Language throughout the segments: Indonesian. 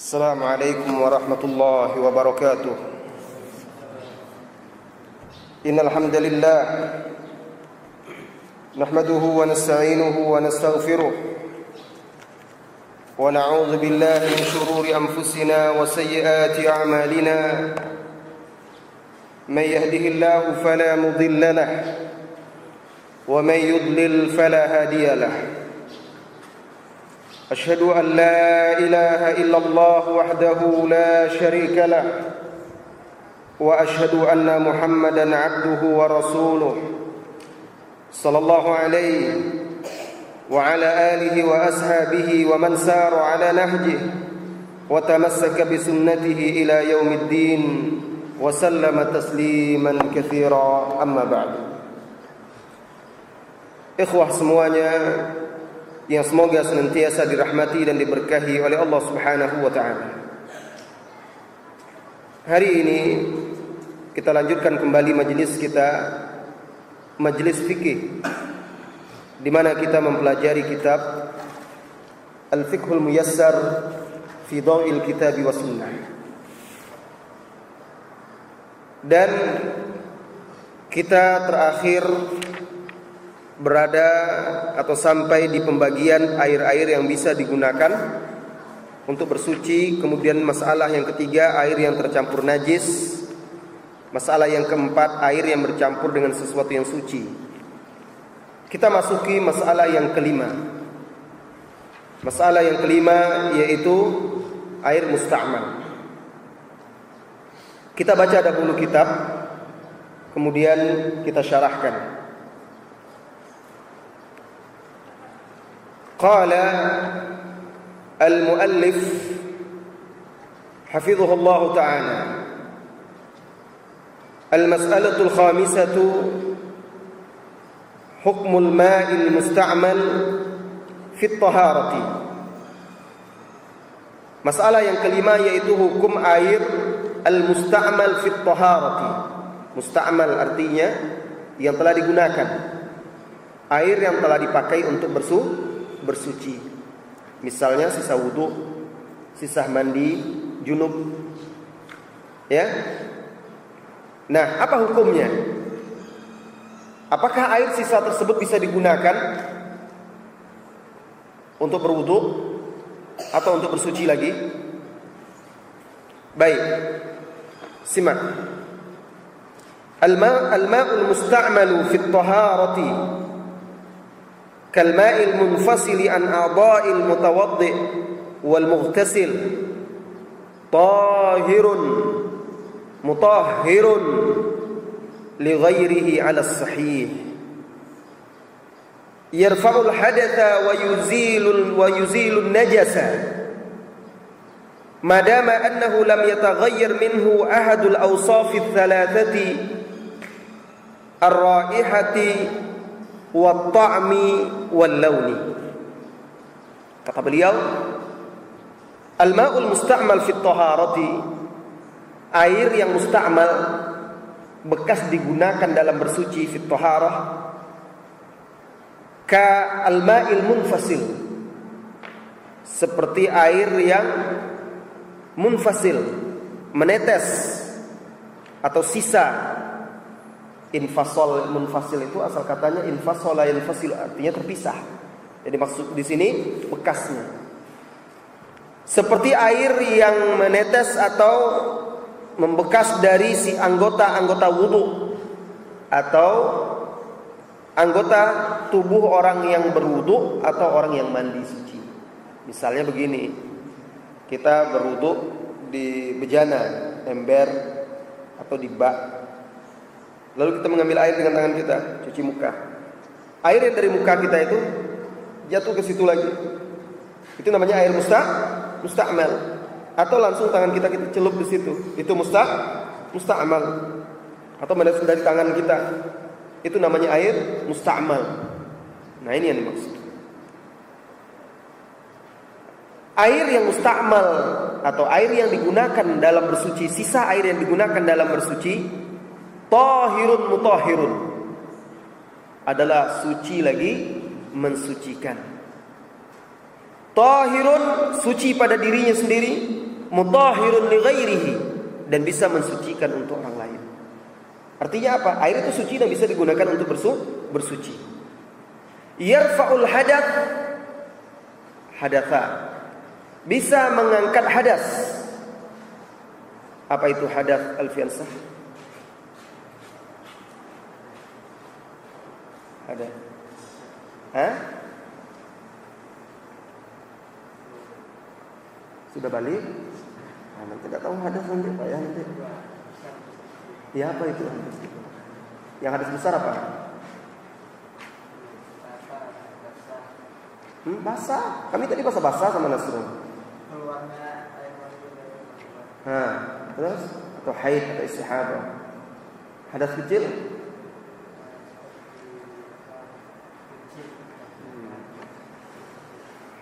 السلام عليكم ورحمة الله وبركاته. إن الحمد لله نحمده ونستعينه ونستغفره ونعوذ بالله من شرور أنفسنا وسيئات أعمالنا. من يهده الله فلا مضل له ومن يضلل فلا هادي له. أشهد أن لا إله إلا الله وحده لا شريك له وأشهد أن محمدا عبده ورسوله صلى الله عليه وعلى آله وأصحابه ومن سار على نهجه وتمسك بسنته إلى يوم الدين وسلم تسليما كثيرا. أما بعد. Ikhwah semuanya yang semoga senantiasa dirahmati dan diberkahi oleh Allah Subhanahu wa taala. Hari ini kita lanjutkan kembali majelis kita, majelis fikih, di mana kita mempelajari kitab Al-Fiqhul Muyassar fi Dhaw'il Kitab wa Sunnah. Dan kita terakhir berada atau sampai di pembagian air-air yang bisa digunakan untuk bersuci. Kemudian masalah yang ketiga, air yang tercampur najis. Masalah yang keempat, air yang bercampur dengan sesuatu yang suci. Kita masuki masalah yang kelima. Masalah yang kelima yaitu air musta'mal. Kita baca dahulu kitab, kemudian kita syarahkan. قال المؤلف حفظه الله تعالى: المسألة الخامسة حكم الماء المستعمل في الطهارة. Masalah yang kelima yaitu hukum air al-musta'mal fi at-taharati. Musta'mal artinya yang telah digunakan, air yang telah dipakai untuk bersuci. Misalnya sisa wudu, sisa mandi junub. Ya. Nah, apa hukumnya? Apakah air sisa tersebut bisa digunakan untuk berwudu atau untuk bersuci lagi? Baik. Simak. Al-ma'ul musta'malu fi at-taharati كالماء المنفصل عن أعضاء المتوضئ والمغتسل طاهر مطهر لغيره على الصحيح يرفع الحدث ويزيل النجس ما دام أنه لم يتغير منه أحد الأوصاف الثلاثة الرائحة wat-ta'mi wal-launi. Kata beliau, al-ma'ul musta'mal fi at-taharati, air yang musta'mal, bekas digunakan dalam bersuci fi at-taharah, ka al-ma'il munfasil, seperti air yang munfasil, menetes atau sisa. Infasol, munfasil itu asal katanya infasola yanfasil, artinya terpisah. Jadi maksud di sini bekasnya. Seperti air yang menetes atau membekas dari si anggota wudu atau anggota tubuh orang yang berwudu atau orang yang mandi suci. Misalnya begini, kita berwudu di bejana, ember atau di bak. Lalu kita mengambil air dengan tangan kita, cuci muka. Air yang dari muka kita itu jatuh ke situ lagi. Itu namanya air musta'mal. Atau langsung tangan kita celup di situ. Itu musta'mal. Atau menetes dari tangan kita. Itu namanya air musta'mal. Nah, ini yang dimaksud. Air yang musta'mal atau air yang digunakan dalam bersuci, sisa air yang digunakan dalam bersuci, tahirun mutahhirun, adalah suci lagi mensucikan. Tahirun, suci pada dirinya sendiri, mutahhirun li ghairihi, dan bisa mensucikan untuk orang lain. Artinya apa? Air itu suci dan bisa digunakan untuk bersuci. Yarfa'ul hadatha, bisa mengangkat hadas. Apa itu hadas, Alfiansah? Ada? Hah? Sudah balik? Nah, nanti tidak tahu hadas nanti Pak ya nanti. Ya apa itu? Yang hadas besar apa? Basah. Kami tadi basah-basah sama Nasrul. Terus atau haid atau istihadah. Hadas kecil?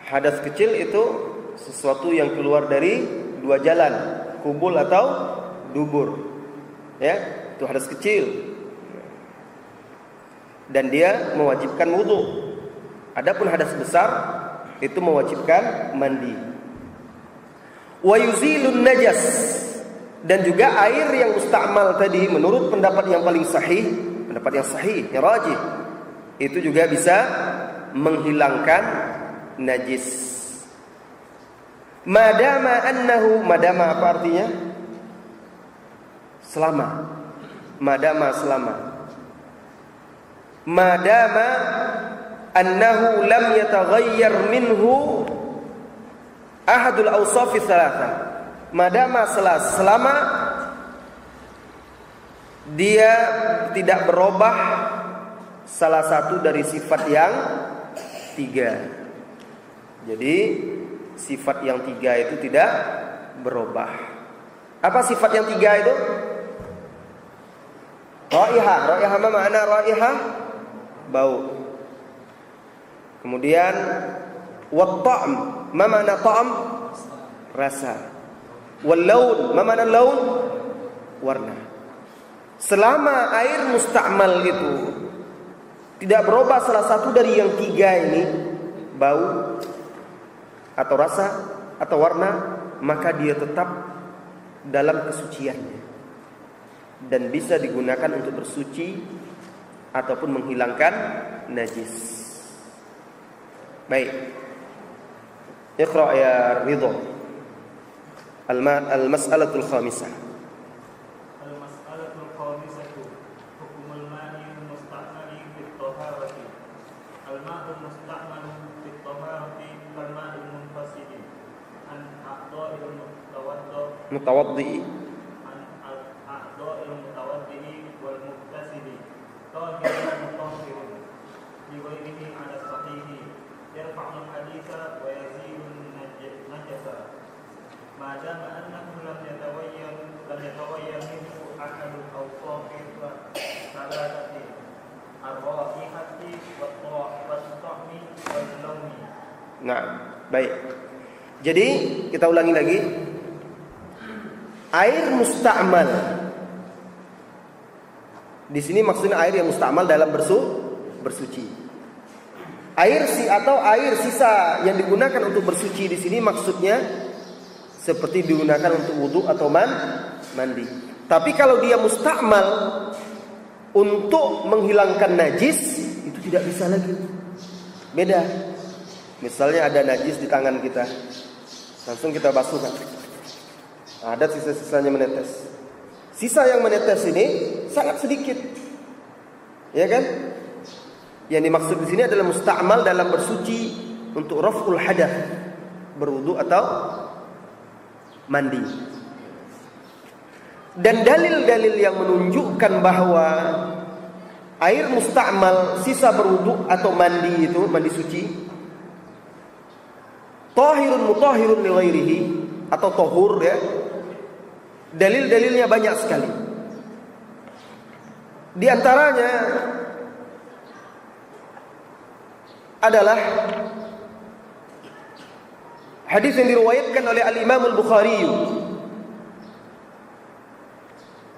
Hadas kecil itu sesuatu yang keluar dari dua jalan, kubul atau dubur. Ya, itu hadas kecil. Dan dia mewajibkan wudu. Adapun hadas besar itu mewajibkan mandi. Wa yuzilun najas, dan juga air yang musta'mal tadi menurut pendapat yang paling sahih, pendapat yang sahih, yang rajih, itu juga bisa menghilangkan najis. Madama annahu, madama apa artinya? Selama. Madama selama. Madama annahu lam yataghayyar minhu ahadul awsafi thalatha. Madama selama dia tidak berubah salah satu dari sifat yang tiga. Jadi sifat yang tiga itu tidak berubah. Apa sifat yang tiga itu? Raihah. Raihah apa makna raihah? Bau. Kemudian wat-ta'am. Ma makna ta'am? Rasa. Wal-laun. Ma makna laun? Warna. Selama air musta'mal itu tidak berubah salah satu dari yang tiga ini, bau atau rasa atau warna, maka dia tetap dalam kesuciannya dan bisa digunakan untuk bersuci ataupun menghilangkan najis. Baik. Iqra ya Ridho. Al-mas'alatul khamisah. Al-mas'alatul khamisah hukumul mani musta'mali fit taharati. Al-ma'u musta'malu fit taharati kal-ma'il munfasid an a'dha'il mutawaddi an a'dha'il mutawaddi wal muktasidi tahirun mutahhirun li ghairihi 'ala sahihi yarfa'u al-haditha wa yazilun najasa ma dama annahu lam yatawayyar minhu ahadul awsafi wa salatati ar-raihati wat-ta'mi wal-lawmi. Nah, baik. Jadi kita ulangi lagi. Air musta'mal. Di sini maksudnya air yang musta'mal dalam bersuci. Air sisa yang digunakan untuk bersuci di sini maksudnya seperti digunakan untuk wudu atau mandi. Tapi kalau dia musta'mal untuk menghilangkan najis, itu tidak bisa lagi. Beda. Misalnya ada najis di tangan kita, langsung kita basuhkan. Ada sisa-sisanya menetes. Sisa yang menetes ini sangat sedikit, ya kan? Yang dimaksud di sini adalah musta'mal dalam bersuci untuk raf'ul hadath, berwudu atau mandi. Dan dalil-dalil yang menunjukkan bahwa air musta'mal sisa berwudu atau mandi itu, mandi suci, tahirun mutahhirun li ghairihi atau tahur, ya. Dalil-dalilnya banyak sekali. Di antaranya adalah hadis yang diriwayatkan oleh Al-Imam Al-Bukhari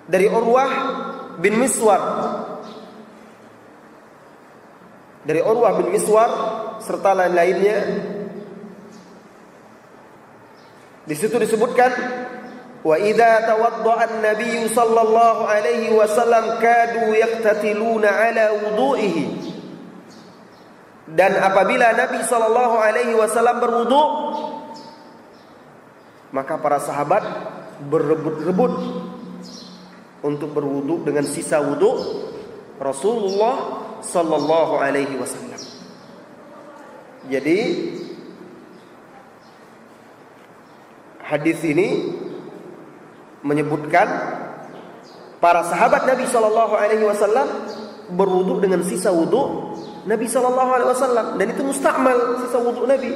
dari Urwah bin Miswar, serta lain-lainnya, Di situ disebutkan wa idza tawadda'a an-nabiy sallallahu alaihi wasallam kadu yaqtatiluna ala wudu'ihi. Dan apabila Nabi sallallahu alaihi wasallam berwudu, maka para sahabat berebut-rebut untuk berwudu dengan sisa wudu Rasulullah sallallahu alaihi wasallam. Jadi hadis ini menyebutkan para sahabat Nabi sallallahu alaihi wasallam berwudu dengan sisa wudu Nabi sallallahu alaihi wasallam, dan itu mustakmal sisa wudu Nabi.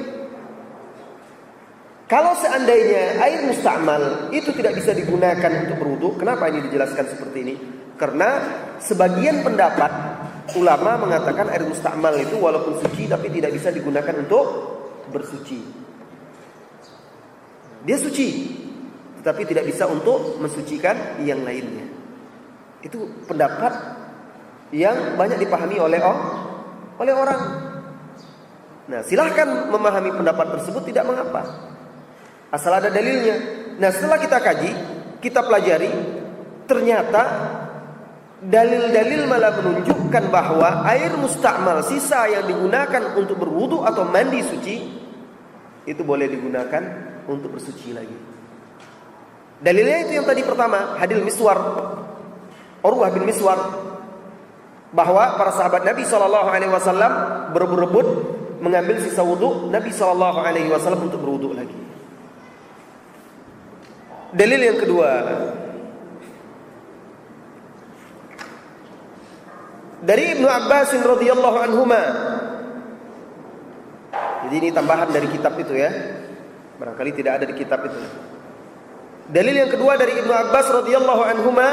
Kalau seandainya air mustakmal itu tidak bisa digunakan untuk berwudu, kenapa ini dijelaskan seperti ini? Karena sebagian pendapat ulama mengatakan air mustakmal itu walaupun suci tapi tidak bisa digunakan untuk bersuci. Dia suci, tetapi tidak bisa untuk mensucikan yang lainnya. Itu pendapat yang banyak dipahami oleh orang. Nah, silahkan memahami pendapat tersebut, tidak mengapa, asal ada dalilnya. Nah, setelah kita kaji, kita pelajari, ternyata dalil-dalil malah menunjukkan bahwa air mustakmal, sisa yang digunakan untuk berwudu atau mandi suci, itu boleh digunakan untuk bersuci lagi. Dalilnya itu yang tadi pertama, hadis Miswar, Urwah bin Miswar, bahwa para sahabat Nabi SAW berebut-rebut mengambil sisa wudu Nabi SAW untuk berwudu lagi. Dalil yang kedua, dari Ibnu Abbas radhiyallahu anhuma. Jadi ini tambahan dari kitab itu ya. Barangkali tidak ada di kitab itu. Dalil yang kedua dari Ibnu Abbas radhiyallahu anhuma,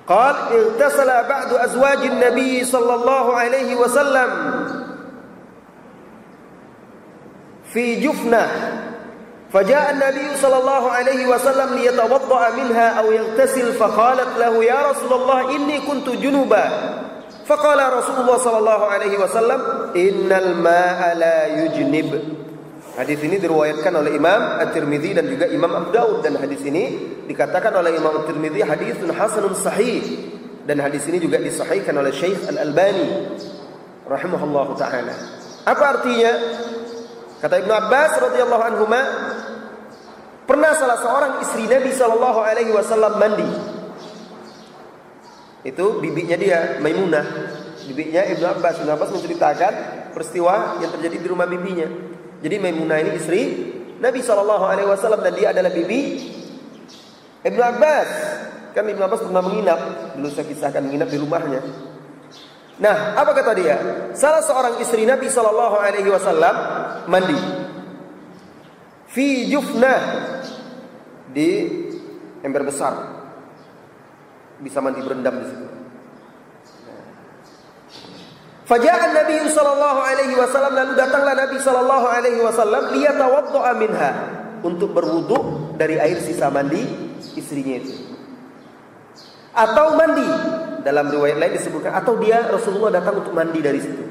qala irtasala ba'du azwajin nabiy sallallahu alaihi wasallam fi jufnah, فجاء النبي صلى الله عليه وسلم ليتوضأ منها أو يغتسل فقالت له يا رسول الله إني كنت جنبا فقال رسول الله صلى الله عليه وسلم إن الماء لا يجنب. Hadis ini diriwayatkan oleh Imam At-Tirmidzi dan juga Imam Abu Daud, dan hadis ini dikatakan oleh Imam At-Tirmidzi hadisun hasanun sahih, dan hadis ini juga disahihkan oleh Syekh Al-Albani rahimahullahu taala. Apa artinya? Kata Ibnu Abbas radhiyallahu anhuma, pernah salah seorang istri Nabi sallallahu alaihi wasallam mandi. Itu bibinya dia, Maimunah, bibinya Ibnu Abbas. Ibnu Abbas menceritakan peristiwa yang terjadi di rumah bibinya. Jadi Maimunah ini istri Nabi sallallahu alaihi wasallam dan dia adalah bibi Ibnu Abbas. Kan Ibnu Abbas pernah menginap, dulu saya kisahkan, menginap di rumahnya. Nah, apa kata dia? Salah seorang istri Nabi sallallahu alaihi wasallam mandi fi jufnah, di ember besar, bisa mandi berendam di situ. Faja'a Nabi sallallahu alaihi wasallam, lalu datanglah Nabi sallallahu alaihi wasallam liyatawadda'a minha, untuk berwudu dari air sisa mandi istrinya itu. Atau mandi, dalam riwayat lain disebutkan atau dia Rasulullah datang untuk mandi dari situ.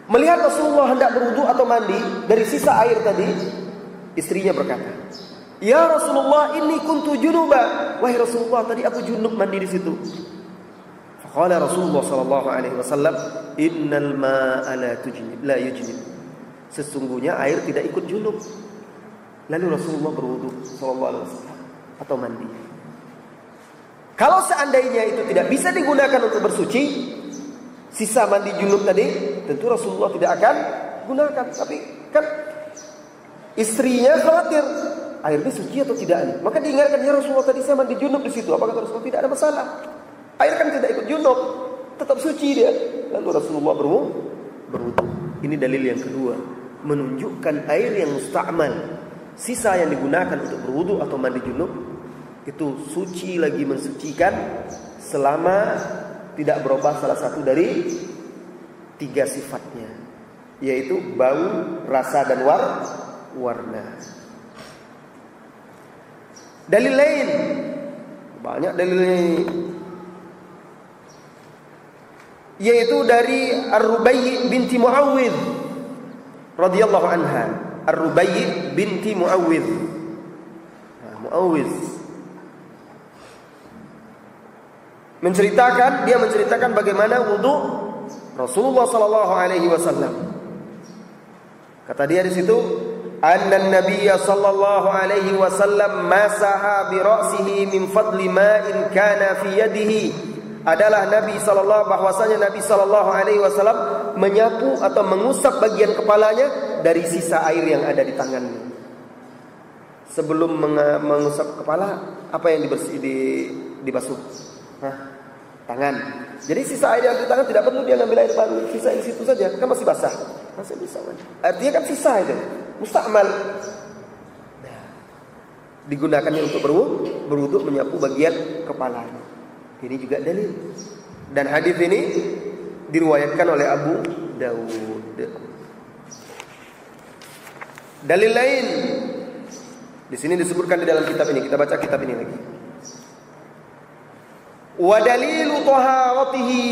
Melihat Rasulullah hendak berwudu atau mandi dari sisa air tadi, istrinya berkata, "Ya Rasulullah, inni kuntu junuba." Wahai Rasulullah, tadi aku junub mandi di situ. Faqala Rasulullah sallallahu alaihi wasallam, "Innal ma'a la yujnib." Sesungguhnya air tidak ikut junub. Lalu Rasulullah berwudu sallallahu alaihi wasallam atau mandi. Kalau seandainya itu tidak bisa digunakan untuk bersuci, sisa mandi junub tadi, tentu Rasulullah tidak akan gunakan. Tapi kan istrinya khawatir airnya suci atau tidak. Maka diingatkan, ya Rasulullah, tadi saya mandi junub di situ. Apa kata Rasulullah? Tidak ada masalah. Air kan tidak ikut junub, tetap suci dia. Lalu Rasulullah berwudu. Ini dalil yang kedua, menunjukkan air yang musta'mal, sisa yang digunakan untuk berwudu atau mandi junub, itu suci lagi mensucikan selama tidak berubah salah satu dari tiga sifatnya, yaitu bau, rasa, dan warna. Dalil lain, banyak dalilnya, yaitu dari Ar-Rubai binti Muawwidh radhiyallahu anha. Ar-Rubayyi binti Muawwidh. Muawwidh dia menceritakan bagaimana wudu Rasulullah sallallahu alaihi wasallam. Kata dia di situ, anna Nabiyya sallallahu alaihi wasallam masaha bi ra'sihi min fadli ma'in kana fi yadihi. Adalah bahwasanya Nabi sallallahu alaihi wasallam menyapu atau mengusap bagian kepalanya dari sisa air yang ada di tangannya. Sebelum mengusap kepala, apa yang dibasuh? Tangan. Jadi sisa air yang di tangan tidak perlu dia ngambil air baru, sisa di situ saja, kan masih basah. Masih bisa. Artinya kan sisa itu, mustakmal. Digunakannya untuk berwudu menyapu bagian kepala. Ini juga dalil. Dan hadis ini diriwayatkan oleh Abu Dawud. Dalil lain di sini disebutkan di dalam kitab ini. Kita baca kitab ini lagi. Wa dalilu taharatihi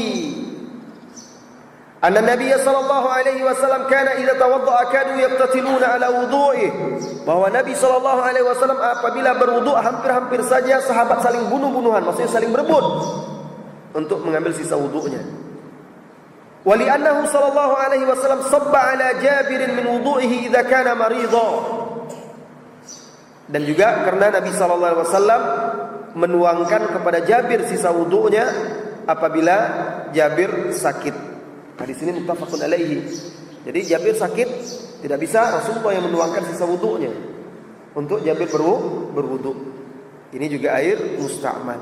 anna Nabiy sallallahu alaihi wasallam kana idza tawaddaa kanu yaqtatiluna ala wudu'ihi. Bahwa Nabi sallallahu alaihi wasallam apabila berwudu hampir-hampir saja sahabat saling bunuh-bunuhan, maksudnya saling berebut untuk mengambil sisa wudunya. Wa li'annahu sallallahu alaihi wasallam sabba ala Jabir min wudu'ihi idza kana maridha. Dan juga karena Nabi sallallahu alaihi wasallam menuangkan kepada Jabir sisa wudunya apabila Jabir sakit. Di sini muttafaqun alaihi. Jadi Jabir sakit, tidak bisa Rasulullah yang menuangkan sisa wudunya untuk Jabir berwudu. Ini juga air musta'mal.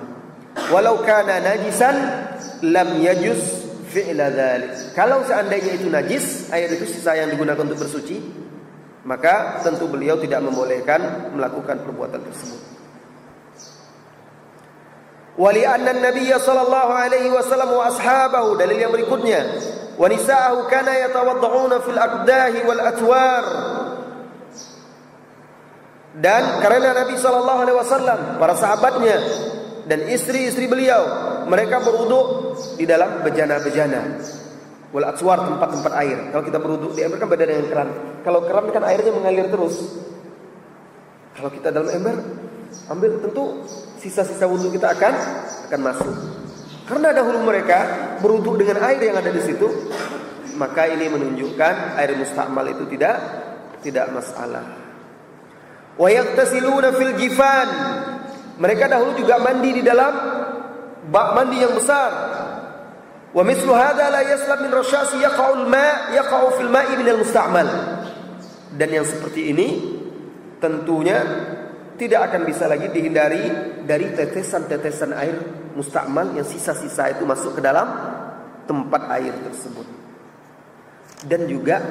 Walau kana najisan lam yajuz fi'la dzalik. Kalau seandainya itu najis, air itu sisa yang digunakan untuk bersuci, maka tentu beliau tidak membolehkan melakukan perbuatan tersebut. Wali anna Nabiy sallallahu alaihi wasallam wa ashabahu, dalil yang berikutnya, wa nisa'ahu kana yatawadda'una fil aqdahi wal atwar. Dan karena Nabi sallallahu alaihi wasallam, para sahabatnya dan istri-istri beliau, mereka berwudu di dalam bejana-bejana. Wal atwar, tempat-tempat air. Kalau kita berwudu di ember kan beda dengan keran. Kalau keran kan airnya mengalir terus. Kalau kita dalam ember ambil, tentu sisa-sisa wudu kita akan masuk. Karena dahulu mereka berwudu dengan air yang ada di situ, maka ini menunjukkan air mustakmal itu tidak masalah. Wa yaqtasiluna fil jifan. Mereka dahulu juga mandi di dalam bak mandi yang besar. Wa mithlu hadza la yaslam min rasyasi yaqa'u al-ma' yaqa'u fil ma'i min al-musta'mal. Dan yang seperti ini tentunya tidak akan bisa lagi dihindari dari tetesan-tetesan air mustakmal yang sisa-sisa itu masuk ke dalam tempat air tersebut. Dan juga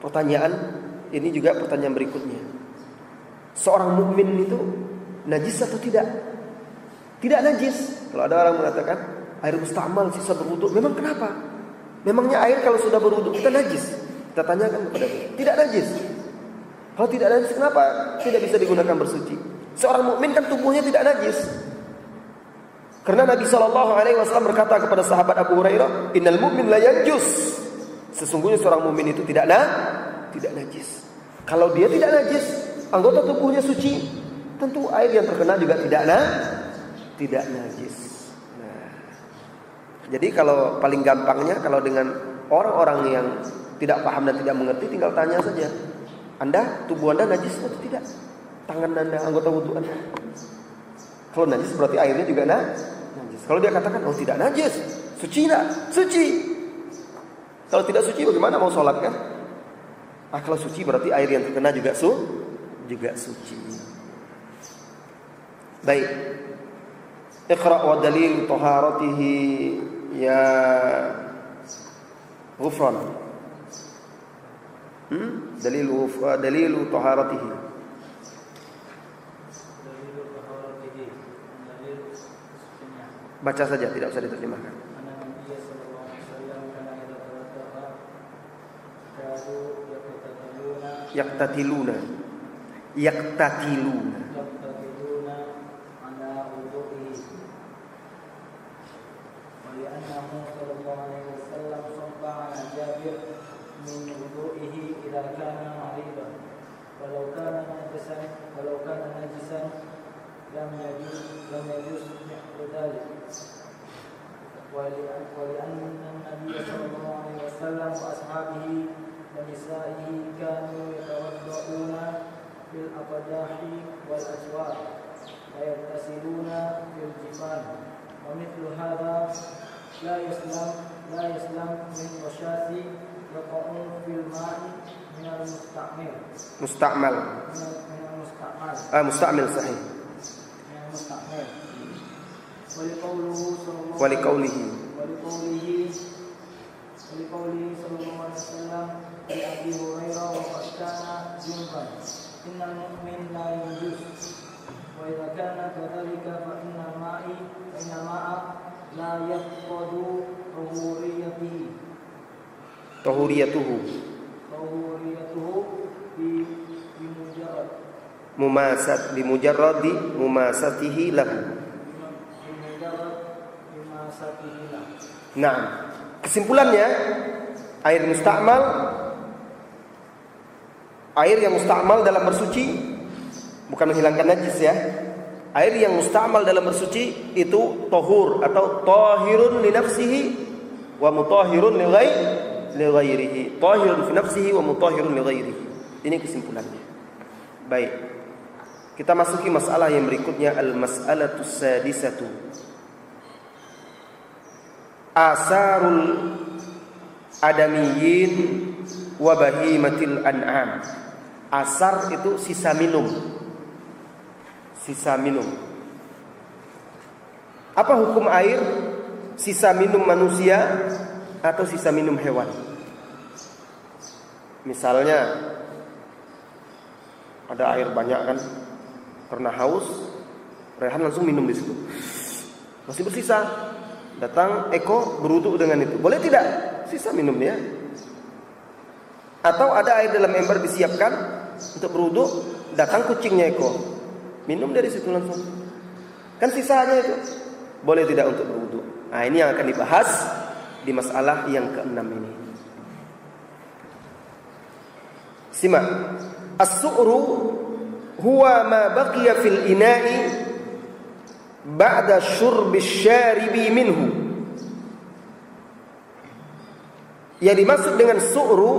pertanyaan berikutnya. Seorang mukmin itu najis atau tidak? Tidak najis. Kalau ada orang mengatakan air mustakmal sisa berwudu, memang kenapa? Memangnya air kalau sudah berwudu kita najis? Kita tanyakan kepada dia. Tidak najis. Kalau tidak najis, kenapa tidak bisa digunakan bersuci? Seorang mukmin kan tubuhnya tidak najis. Karena Nabi sallallahu alaihi wasallam berkata kepada sahabat Abu Hurairah, "Innal mu'min la yanjus." Sesungguhnya seorang mukmin itu tidak najis. Kalau dia tidak najis, anggota tubuhnya suci, tentu air yang terkena juga tidak najis. Nah, jadi kalau paling gampangnya, kalau dengan orang-orang yang tidak paham dan tidak mengerti, tinggal tanya saja. Tubuh Anda najis atau tidak? Tangan Anda, anggota wudu Anda. Kalau najis berarti airnya juga najis. Kalau dia katakan, oh tidak najis, suci tidak? Suci. Kalau tidak suci bagaimana mau sholat kan? Kalau suci berarti air yang terkena juga suci. Baik. Iqra' wa dalil taharatihi ya Ghufran. Dalilu taharatihi. Baca saja, tidak usah diterjemahkan. Yaktatiluna ala wudu'ihi. Wa li'annahu sallallahu alaihi wasallam sabba ala Jabir min wudu'ihi idza kana وأصحابه ونسائه كانوا يتوضؤون في الأقداح والأسواق ويغتسلون في الجفان ومثل هذا لا يسلم من رشاة يقع في الماء من المستعمل مستعمل مستعمل صحيح ولقوله صلى الله ولقوله صلى الله عليه وسلم لأبي هريرة وقد كان جنبا إن المؤمن لا ينجس وإذا كان كذلك فإن الماء لا يفقد طهوريته بمجرد مماسته له. Nah, kesimpulannya air musta'mal, air yang musta'mal dalam bersuci bukan menghilangkan najis ya. Air yang musta'mal dalam bersuci itu tahur atau tahirun li nafsihi wa mutahhirun li ghairihi. Tahirun fi nafsihi wa mutahhirun li ghairihi. Ini kesimpulannya. Baik. Kita masuki masalah yang berikutnya, al-mas'alatus sadisatu. Asarul adamiyyin wa bahimatil an'am. Asar itu sisa minum. Sisa minum. Apa hukum air? Sisa minum manusia atau sisa minum hewan? Misalnya ada air banyak kan, karena haus, Rehan langsung minum di situ. Masih bersisa. Datang Eko berwudu dengan itu. Boleh tidak? Sisa minumnya. Atau ada air dalam ember disiapkan untuk berwudu, datang kucingnya Eko, minum dari situ langsung. Kan sisanya itu. Boleh tidak untuk berwudu? Nah, ini yang akan dibahas di masalah yang ke-6 ini. Simak. As-su'ru huwa ma baqiya fil ina'i ba'da syurbi syaribi minhu. Yang dimaksud dengan su'ru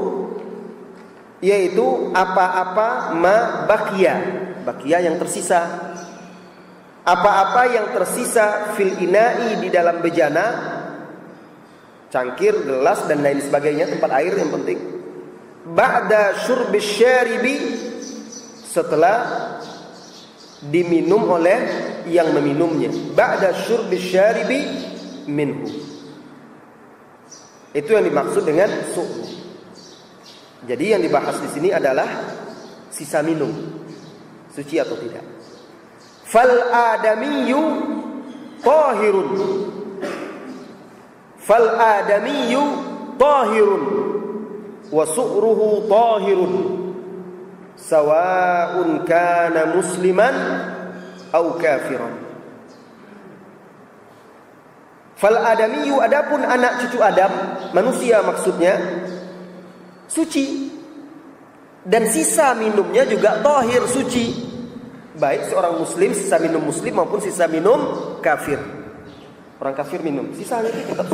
yaitu apa-apa ma baqiya, baqiya yang tersisa, apa-apa yang tersisa fil ina'i di dalam bejana, cangkir, gelas dan lain sebagainya, tempat air yang penting. Ba'da syurbi syaribi, setelah diminum oleh yang meminumnya. Ba'da syurbi syaribi minhu. Itu yang dimaksud dengan su'ru. Jadi yang dibahas di sini adalah sisa minum, suci atau tidak. Fal adamiyyu tahirun. Fal adamiyyu tahirun wa su'ruhu tahirun. Sawa'un kana musliman au kafiran. Fal adamiyyu, adapun anak cucu Adam, manusia maksudnya, suci. Dan sisa minumnya juga tahir, suci. Baik seorang muslim, sisa minum muslim maupun sisa minum kafir. Orang kafir minum, sisanya itu tetap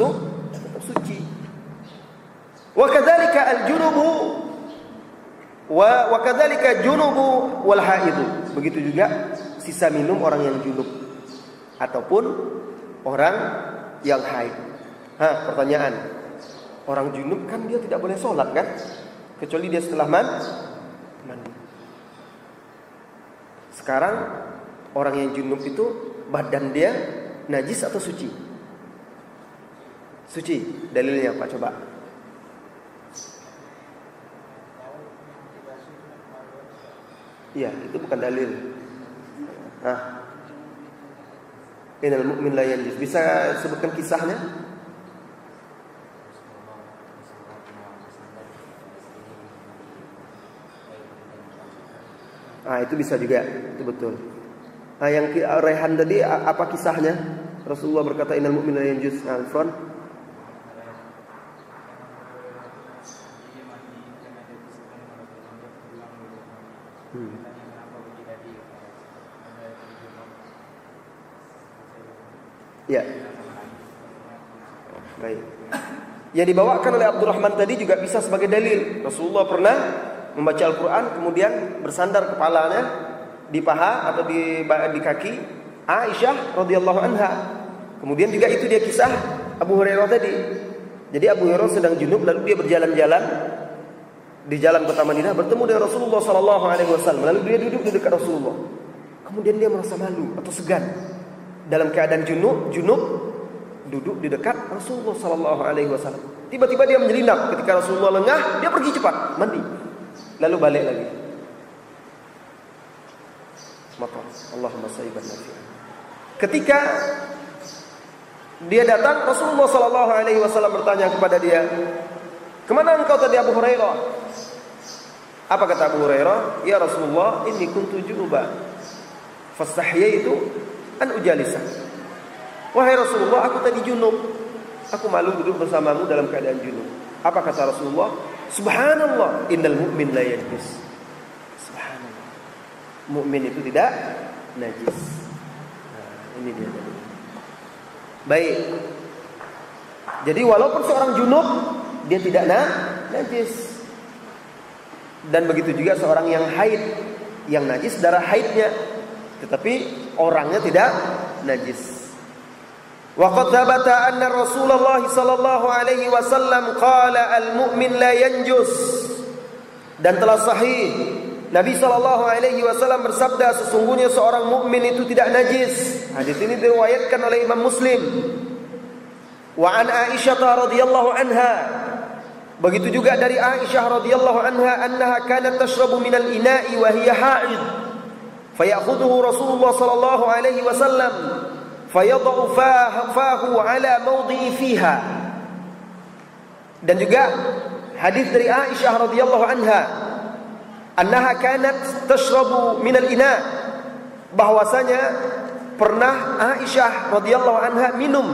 suci. Wa kadzalika al-junubu wa kadzalika junubu wal haidu. Begitu juga sisa minum orang yang junub ataupun orang yang haid. Pertanyaan. Orang junub kan dia tidak boleh sholat kan? Kecuali dia setelah mandi. Sekarang orang yang junub itu badan dia najis atau suci? Suci. Dalilnya apa coba? Iya, itu bukan dalil. Innal mu'min la yanjus. Bisa sebutkan kisahnya? Itu bisa juga, itu betul. Yang Rehan tadi apa kisahnya? Rasulullah berkata innal mu'min la yanjus. Alfron. Ya. Baik. Yang dibawakan oleh Abdurrahman tadi juga bisa sebagai dalil. Rasulullah pernah membaca Al-Quran, kemudian bersandar kepalanya di paha atau di kaki Aisyah radhiyallahu anha. Kemudian juga itu dia kisah Abu Hurairah tadi. Jadi Abu Hurairah sedang junub, lalu dia berjalan-jalan di jalan kota Madinah, bertemu dengan Rasulullah sallallahu alaihi wasallam. Lalu dia duduk di dekat Rasulullah. Kemudian dia merasa malu atau segan dalam keadaan junub duduk di dekat Rasulullah sallallahu alaihi wasallam. Tiba-tiba dia menyelinap, ketika Rasulullah lengah, dia pergi cepat mandi. Lalu balik lagi. Maka Allahumma sayyiban nafi'an. Ketika dia datang, Rasulullah sallallahu alaihi wasallam bertanya kepada dia, "Kemana engkau tadi Abu Hurairah?" Apa kata Abu Hurairah? "Ya Rasulullah, inni kuntu junuba, fastahyaitu an ujalisa." Wahai Rasulullah, aku tadi junub, aku malu duduk bersamamu dalam keadaan junub. Apa kata Rasulullah? "Subhanallah, innal mu'min la yanjus." Subhanallah, mukmin itu tidak najis. Nah, ini dia tadi. Baik. Jadi walaupun seorang junub, dia tidak najis. Dan begitu juga seorang yang haid, yang najis darah haidnya, tetapi orangnya tidak najis. Wa qad thabata anna Rasulullah sallallahu alaihi wasallam qala al-mu'min la yanjus. Dan telah sahih Nabi sallallahu alaihi wasallam bersabda, sesungguhnya seorang mukmin itu tidak najis. Hadis ini diriwayatkan oleh Imam Muslim. Wa an Aisyah radhiyallahu anha. Begitu juga dari Aisyah radhiyallahu anha, annaha kanat tashrabu minal ina'i wa hiya ha'id. Fayakhudhuhu Rasulullah sallallahu alaihi wasallam fayadau fahu ala mawdi'i fiha. Dan juga hadis dari Aisyah radhiyallahu anha, annaha kanat tashrabu minal ina', bahwasanya pernah Aisyah radhiyallahu anha minum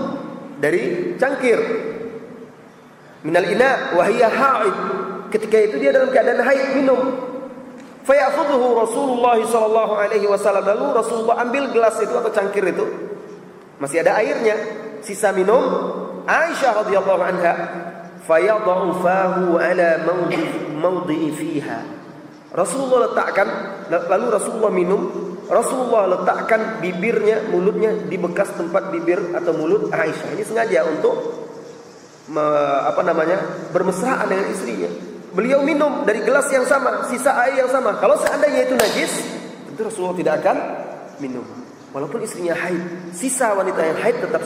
dari cangkir. Minal ina' wa hiya haid, ketika itu dia dalam keadaan haid minum. Fayakhudhuhu Rasulullah sallallahu alaihi wasallam, lalu Rasulullah ambil gelas itu atau cangkir itu, masih ada airnya, sisa minum Aisyah radhiyallahu anha, fayadau fahu ala mawdi'i fiha. Rasulullah letakkan, lalu Rasulullah minum, Rasulullah letakkan bibirnya, mulutnya di bekas tempat bibir atau mulut Aisyah. Ini sengaja untuk bermesraan dengan istrinya. Beliau minum dari gelas yang sama, sisa air yang sama. Kalau seandainya itu najis, tentu Rasulullah tidak akan minum. Walaupun istrinya haid, sisa wanita yang haid tetap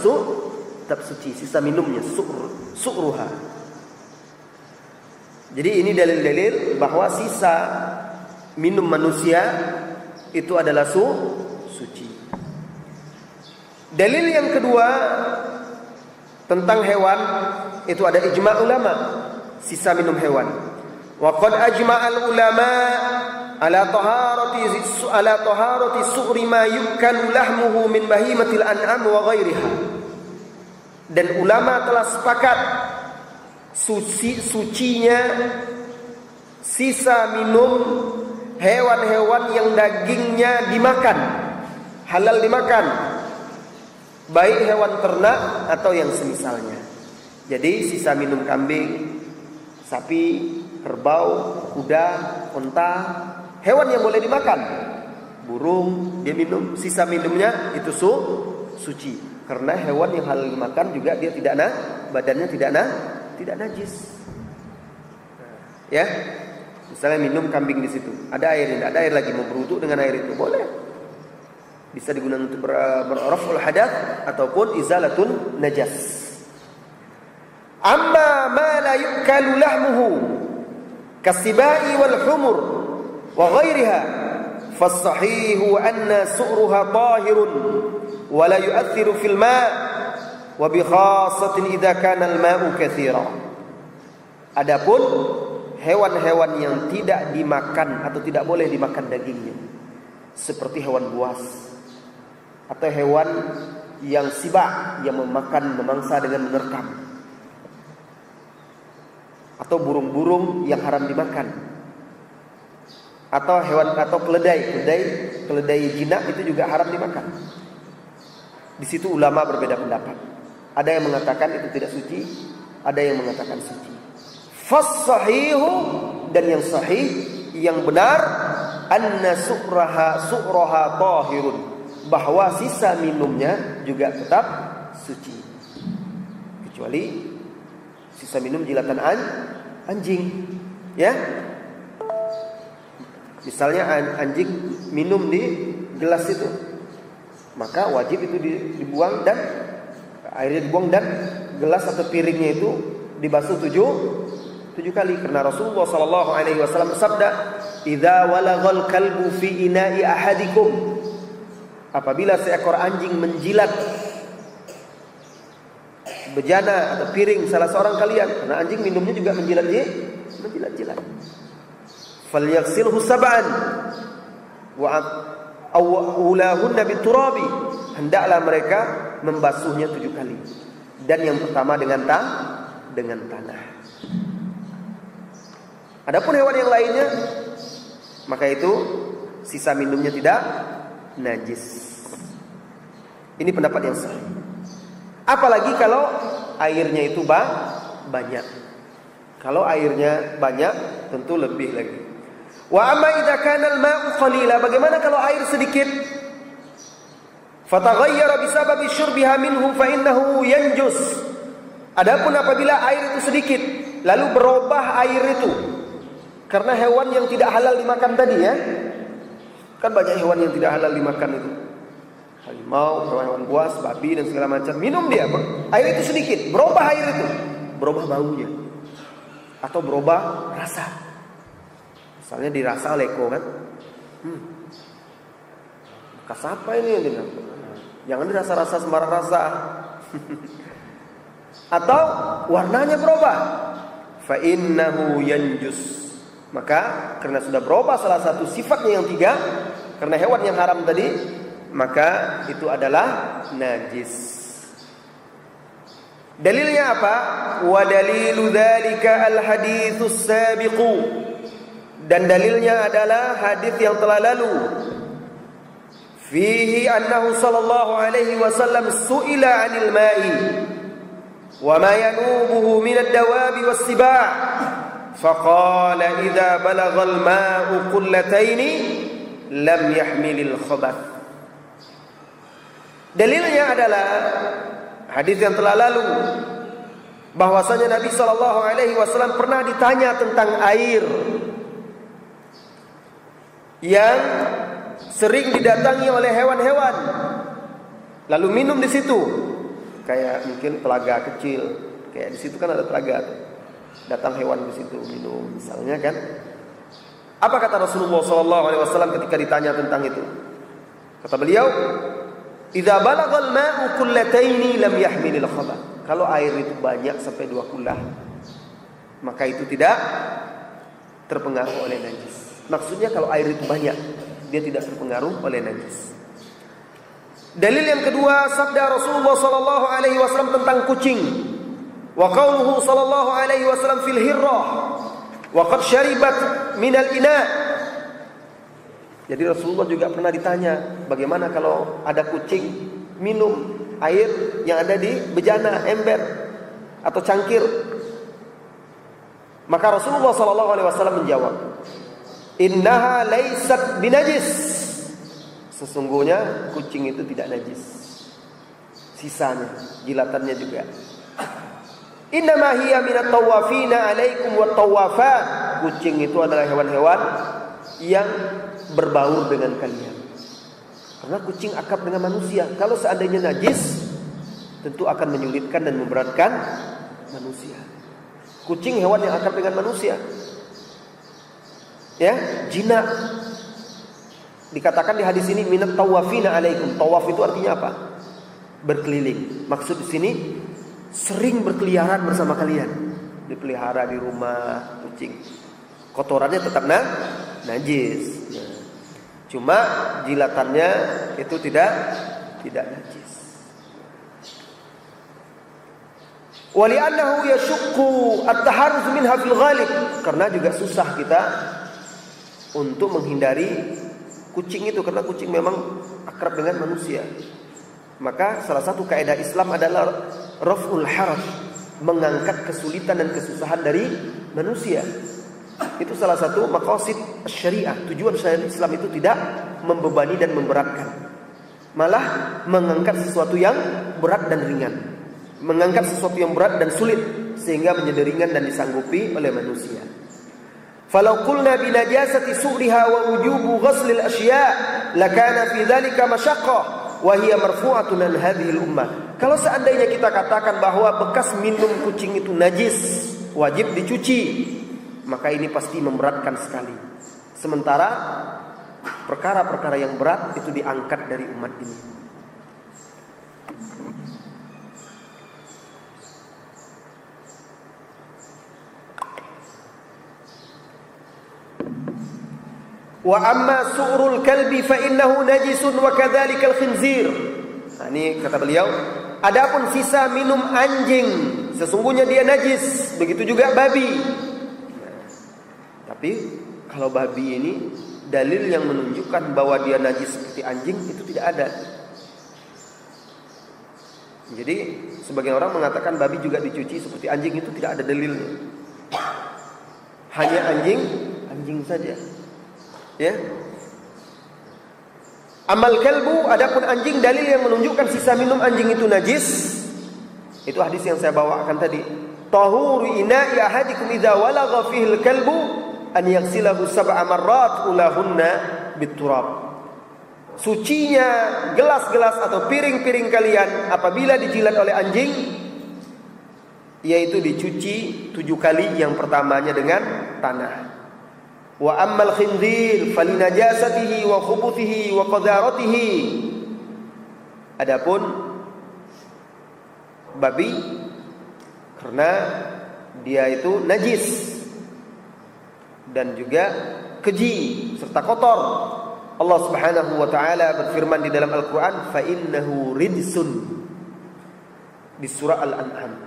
suci, sisa minumnya su'ruha. Jadi ini dalil-dalil bahwa sisa minum manusia itu adalah suci. Dalil yang kedua tentang hewan, itu ada ijma' ulama, sisa minum hewan. Wa qad ajma'al ulama ala taharati su'ri ma yukalu lahmuhu min bahimatil an'am wa ghairiha. Dan ulama telah sepakat sucinya sisa minum hewan-hewan yang dagingnya dimakan, halal dimakan, baik hewan ternak atau yang semisalnya. Jadi sisa minum kambing, sapi, kerbau, kuda, unta, hewan yang boleh dimakan. Burung dia minum, sisa minumnya itu suci. Karena hewan yang halal dimakan juga dia badannya tidak najis. Ya. Misalnya minum kambing di situ, ada air, tidak ada air lagi, mau berwudu dengan air itu boleh. Bisa digunakan untuk berraf'ul hadath ataupun izalatun najas. Amma ma la yukalu lahmuhu kasibai wal humur wa ghairiha fassahihu anna su'ruha tahirun wa la yu'athiru fil ma' wa bi khassatin idza kana al ma'u katsira. Adapun hewan-hewan yang tidak dimakan atau tidak boleh dimakan dagingnya, seperti hewan buas atau hewan yang siba, yang memakan memangsa dengan menerkam, atau burung-burung yang haram dimakan, atau hewan atau keledai jinak itu juga haram dimakan. Di situ ulama berbeda pendapat. Ada yang mengatakan itu tidak suci, ada yang mengatakan suci. Fas-sahihu, dan yang sahih, yang benar, anna su'raha tahirun, bahwa sisa minumnya juga tetap suci, kecuali sisa minum jilatan anjing, ya. Misalnya anjing minum di gelas itu, maka wajib itu dibuang dan airnya dibuang, dan gelas atau piringnya itu dibasuh tujuh kali, karena Rasulullah SAW bersabda, "Idza walaghal kalbu fi ina'i ahadikum," apabila seekor anjing menjilat bejana atau piring salah seorang kalian, karena anjing minumnya juga menjilat-jilat, falyaghsilhu sab'an wa ulahunna biturabi, hendaklah mereka membasuhnya 7 kali, dan yang pertama dengan tanah. Adapun hewan yang lainnya, maka itu sisa minumnya tidak najis. Ini pendapat yang sahih. Apalagi kalau airnya itu banyak. Kalau airnya banyak, tentu lebih lagi. Wa amma idza kana al-ma'u qalila, bagaimana kalau air sedikit? Fataghayyara bisababi syurbiha minhu fa innahu yanjus. Adapun apabila air itu sedikit, lalu berubah air itu karena hewan yang tidak halal dimakan tadi, ya. Kan banyak hewan yang tidak halal dimakan itu. Harimau, hewan buas, babi dan segala macam. Minum dia, air itu sedikit, berubah air itu, berubah baunya atau berubah rasa. Misalnya dirasa leko kan. Bekas apa ini yang dia? Jangan dirasa-rasa sembarang rasa. Atau warnanya berubah. Fa innahu yanjus. Maka karena sudah berubah salah satu sifatnya yang 3, karena hewan yang haram tadi, maka itu adalah najis. Dalilnya apa? Wa dalilu dzalika al-haditsus sabiqu. Dan dalilnya adalah hadis yang telah lalu. Fihi annahu sallallahu alaihi wasallam su'ila 'anil ma'i wa ma yanubuhu min ad-dawabi was-siba'. Faqala idza balagha al-ma'u qullataini lam yahmilil khabath. Dalilnya adalah hadis yang telah lalu, bahwasanya Nabi sallallahu alaihi wasallam pernah ditanya tentang air yang sering didatangi oleh hewan-hewan, lalu minum di situ. Kayak mungkin telaga kecil, kayak di situ kan ada telaga, datang hewan di situ minum misalnya kan. Apa kata Rasulullah SAW ketika ditanya tentang itu? Kata beliau, "Idza balaghal ma'u qullataini lam yahmilil khabath." Kalau air itu banyak sampai 2 kullah, maka itu tidak terpengaruh oleh najis. Maksudnya kalau air itu banyak, dia tidak terpengaruh oleh najis. Dalil yang kedua, sabda Rasulullah SAW tentang kucing. Wa qauluhu sallallahu alaihi wasallam fil hirrah wa qad syaribat minal ina. Jadi Rasulullah juga pernah ditanya, bagaimana kalau ada kucing minum air yang ada di bejana, ember atau cangkir? Maka Rasulullah sallallahu alaihi wasallam menjawab, "Innaha laysat binajis." Sesungguhnya kucing itu tidak najis. Sisanya, jilatannya juga. Innama hiya minat tawafina alaikum wat tawafat. Kucing itu adalah hewan-hewan yang berbaur dengan kalian. Karena kucing akrab dengan manusia. Kalau seandainya najis, tentu akan menyulitkan dan memberatkan manusia. Kucing hewan yang akrab dengan manusia. Ya, jinak. Dikatakan di hadis ini minat tawafina alaikum. Tawaf itu artinya apa? Berkeliling. Maksud di sini sering berkeliaran bersama kalian. Dipelihara di rumah kucing. Kotorannya tetap najis. Cuma jilatannya itu tidak najis. Wali'annahu yashukku at-taharruz minha fil ghalib. Karena juga susah kita untuk menghindari kucing itu, karena kucing memang akrab dengan manusia. Maka salah satu kaidah Islam adalah raf'ul haraj, mengangkat kesulitan dan kesusahan dari manusia. Itu salah satu maqasid syariah. Tujuan syariat Islam itu tidak membebani dan memberatkan, malah mengangkat sesuatu yang berat dan ringan, mengangkat sesuatu yang berat dan sulit sehingga menjadi ringan dan disanggupi oleh manusia. Falau qulna bi najasati su'riha wa wujubu ghaslil asya' lakana fi dzalika masyaqqah wa hiya marfu'atun an hadhihi al-ummah. Kalau seandainya kita katakan bahwa bekas minum kucing itu najis, wajib dicuci, maka ini pasti memberatkan sekali. Sementara perkara-perkara yang berat itu diangkat dari umat ini. Wa amma su'rul kalbi fa innahu najisun wa kadzalikal khinzir. Nah, ini kata beliau, adapun sisa minum anjing sesungguhnya dia najis, begitu juga babi. Tapi kalau babi ini dalil yang menunjukkan bahwa dia najis seperti anjing itu tidak ada. Jadi sebagian orang mengatakan babi juga dicuci seperti anjing, itu tidak ada dalilnya. Hanya anjing saja. Ya. Amal kalbu, adapun anjing, dalil yang menunjukkan sisa minum anjing itu najis. Itu hadis yang saya bawakan tadi. Tahuru ina'i ahadikum idza walagha fihi al-kalbu an yaghsilahu sab'a marrat ulahunna biturab. Sucinya gelas-gelas atau piring-piring kalian apabila dijilat oleh anjing, yaitu dicuci 7 kali, yang pertamanya dengan tanah. Wa ammal khinzir falinajasatihi wa khubuthihi wa qadaratihi. Adapun babi, karena dia itu najis dan juga keji serta kotor. Allah Subhanahu wa taala berfirman di dalam Al-Qur'an, fa innahu rijsun, di surah Al-An'am.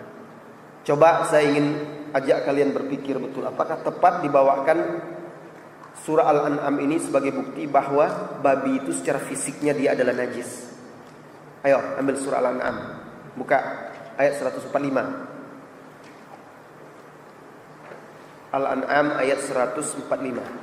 Coba saya ingin ajak kalian berpikir betul, apakah tepat dibawakan surah Al-An'am ini sebagai bukti bahwa babi itu secara fisiknya dia adalah najis? Ayo ambil surah Al-An'am, buka ayat 145. Al-An'am ayat 145.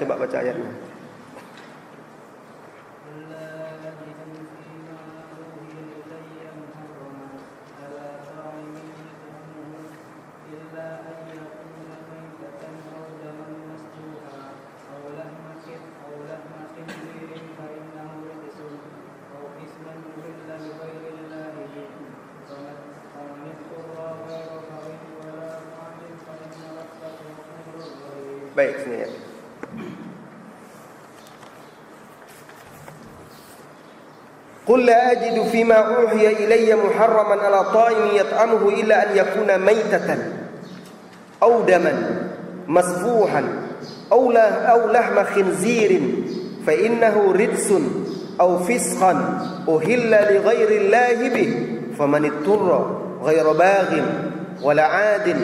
Coba baca ayatnya. Baik, sini ya. Qul la ajidu fima uhiya ilayya muharraman ala ta'imin yat'amuhu illa an yakuna maytatan aw daman masfuhan aw lahma khinzirin fa innahu rijsun aw fisqan uhilla li ghairi llahi bih faman itturra ghaira baghin wala 'adin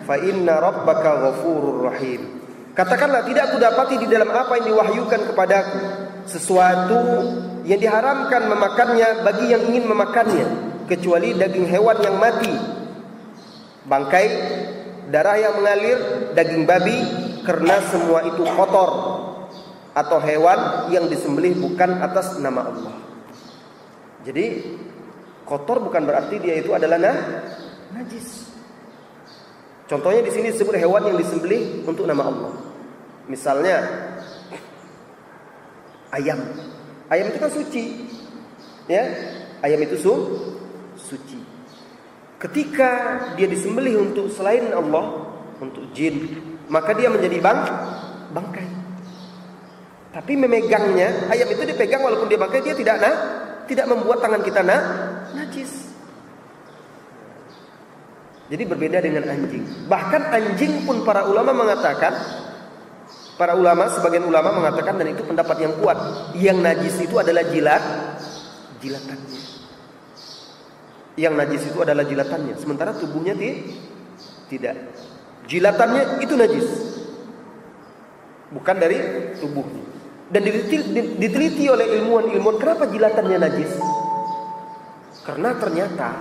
fa inna rabbaka ghafurur rahim. Katakanlah, tidak kudapati di dalam apa yang diwahyukan kepadaku sesuatu yang diharamkan memakannya bagi yang ingin memakannya, kecuali daging hewan yang mati, bangkai, darah yang mengalir, daging babi, karena semua itu kotor, atau hewan yang disembelih bukan atas nama Allah. Jadi kotor bukan berarti dia itu adalah najis. Contohnya di sini disebut hewan yang disembelih untuk nama Allah. Misalnya ayam. Ayam itu kan suci. Ya, ayam itu suci. Ketika dia disembelih untuk selain Allah, untuk jin, maka dia menjadi bangkai. Tapi memegangnya, ayam itu dipegang walaupun dia bangkai, dia tidak membuat tangan kita najis. Jadi berbeda dengan anjing. Bahkan anjing pun para ulama sebagian ulama mengatakan, dan itu pendapat yang kuat, yang najis itu adalah jilatannya. Yang najis itu adalah jilatannya, sementara tubuhnya tidak. Jilatannya itu najis, bukan dari tubuhnya. Dan diteliti oleh ilmuwan, kenapa jilatannya najis? Karena ternyata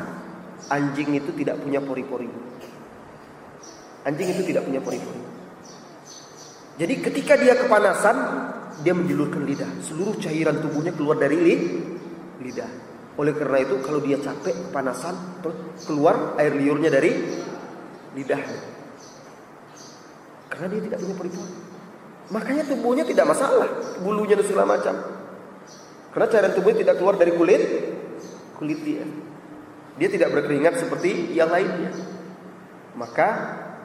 anjing itu tidak punya pori-pori. Anjing itu tidak punya pori-pori. Jadi ketika dia kepanasan, dia menjulurkan lidah. Seluruh cairan tubuhnya keluar dari lidah. Oleh karena itu kalau dia capek, kepanasan, keluar air liurnya dari lidahnya. Karena dia tidak punya pori-pori. Makanya tubuhnya tidak masalah, bulunya dan segala macam. Karena cairan tubuhnya tidak keluar dari kulit dia. Dia tidak berkeringat seperti yang lainnya. Maka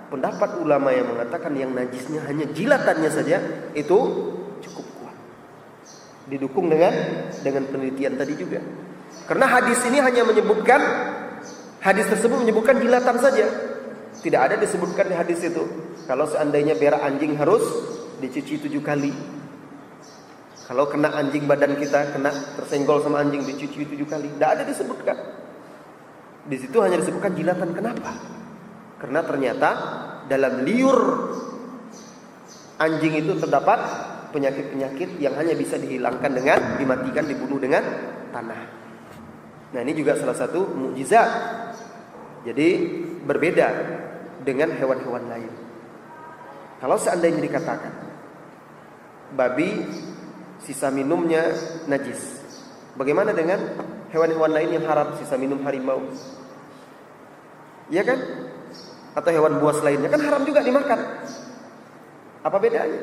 pendapat ulama yang mengatakan yang najisnya hanya jilatannya saja, itu cukup kuat. Didukung dengan penelitian tadi juga. Karena hadis tersebut menyebutkan jilatan saja. Tidak ada disebutkan di hadis itu kalau seandainya berak anjing harus dicuci 7 kali. Kalau kena anjing badan kita, tersenggol sama anjing, dicuci 7 kali. Tidak ada disebutkan. Di situ hanya disebutkan jilatan. Kenapa? Karena ternyata dalam liur anjing itu terdapat penyakit-penyakit yang hanya bisa dihilangkan dengan dimatikan, dibunuh dengan tanah. Nah, ini juga salah satu mukjizat. Jadi berbeda dengan hewan-hewan lain. Kalau seandainya dikatakan babi sisa minumnya najis, bagaimana dengan hewan-hewan lain yang haram, sisa minum harimau? Iya kan? Atau hewan buas lainnya kan haram juga dimakan. Apa bedanya?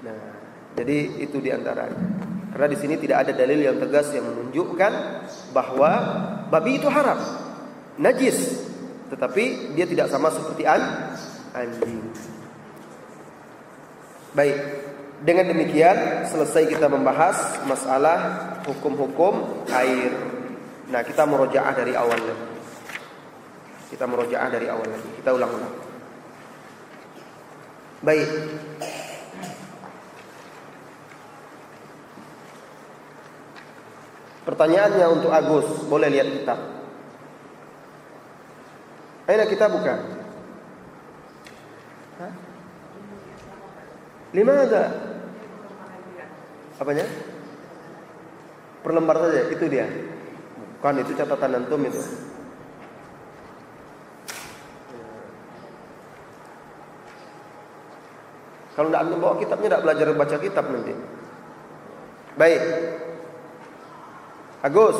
Nah, jadi itu diantaranya. Karena di sini tidak ada dalil yang tegas yang menunjukkan bahwa babi itu haram, najis, tetapi dia tidak sama seperti anjing. Baik, dengan demikian selesai kita membahas masalah hukum-hukum air. Nah, kita murojaah dari awal lagi. Kita ulang-ulang. Baik. Pertanyaannya untuk Agus, boleh lihat kitab. Aina kita buka. Limada? Apanya? Per lembar saja, itu dia. Bukan, itu catatan antum itu. Kalau tidak antum bawa kitabnya, tidak belajar baca kitab nanti. Baik. Agus,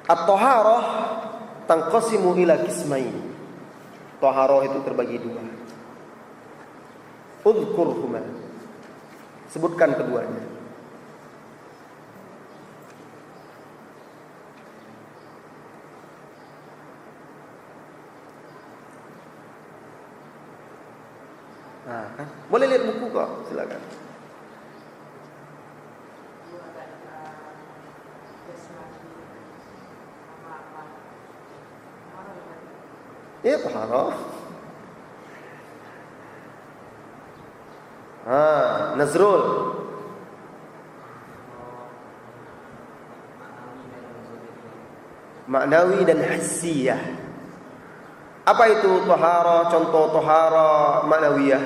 at-thaharah tanqasimu ila qismain. Thaharah itu terbagi 2. Udhkurhuma, sebutkan keduanya. Nah, kan? Boleh lihat buku kok, silakan. Ya, taharah. Nazrul. Maknawi dan hissiyah. Apa itu taharah? Contoh taharah maknawiyah.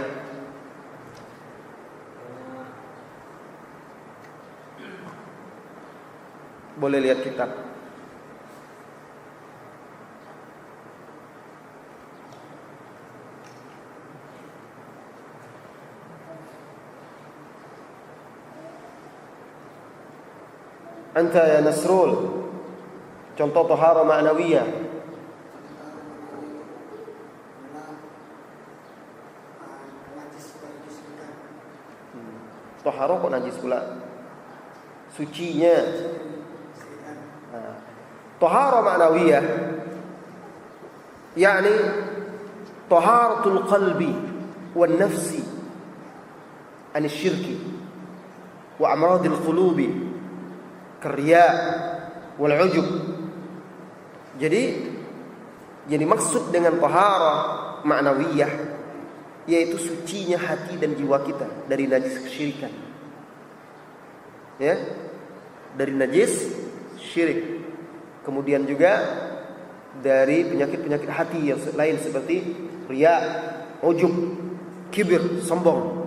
Boleh lihat kitab. Anta ya Nasrul, contoh taharah ma'nawiyah. Taharah kok najis pula? Sucinya. Taharah ma'nawiyah yakni taharatul qalbi wan nafsi an syirki wa amradil qulubi karya wal ujub. Jadi maksud dengan taharah ma'nawiyah yaitu sucinya hati dan jiwa kita dari najis kesyirikan. Ya, dari najis syirik. Kemudian juga dari penyakit-penyakit hati yang lain seperti riya, ujub, kibir, sombong.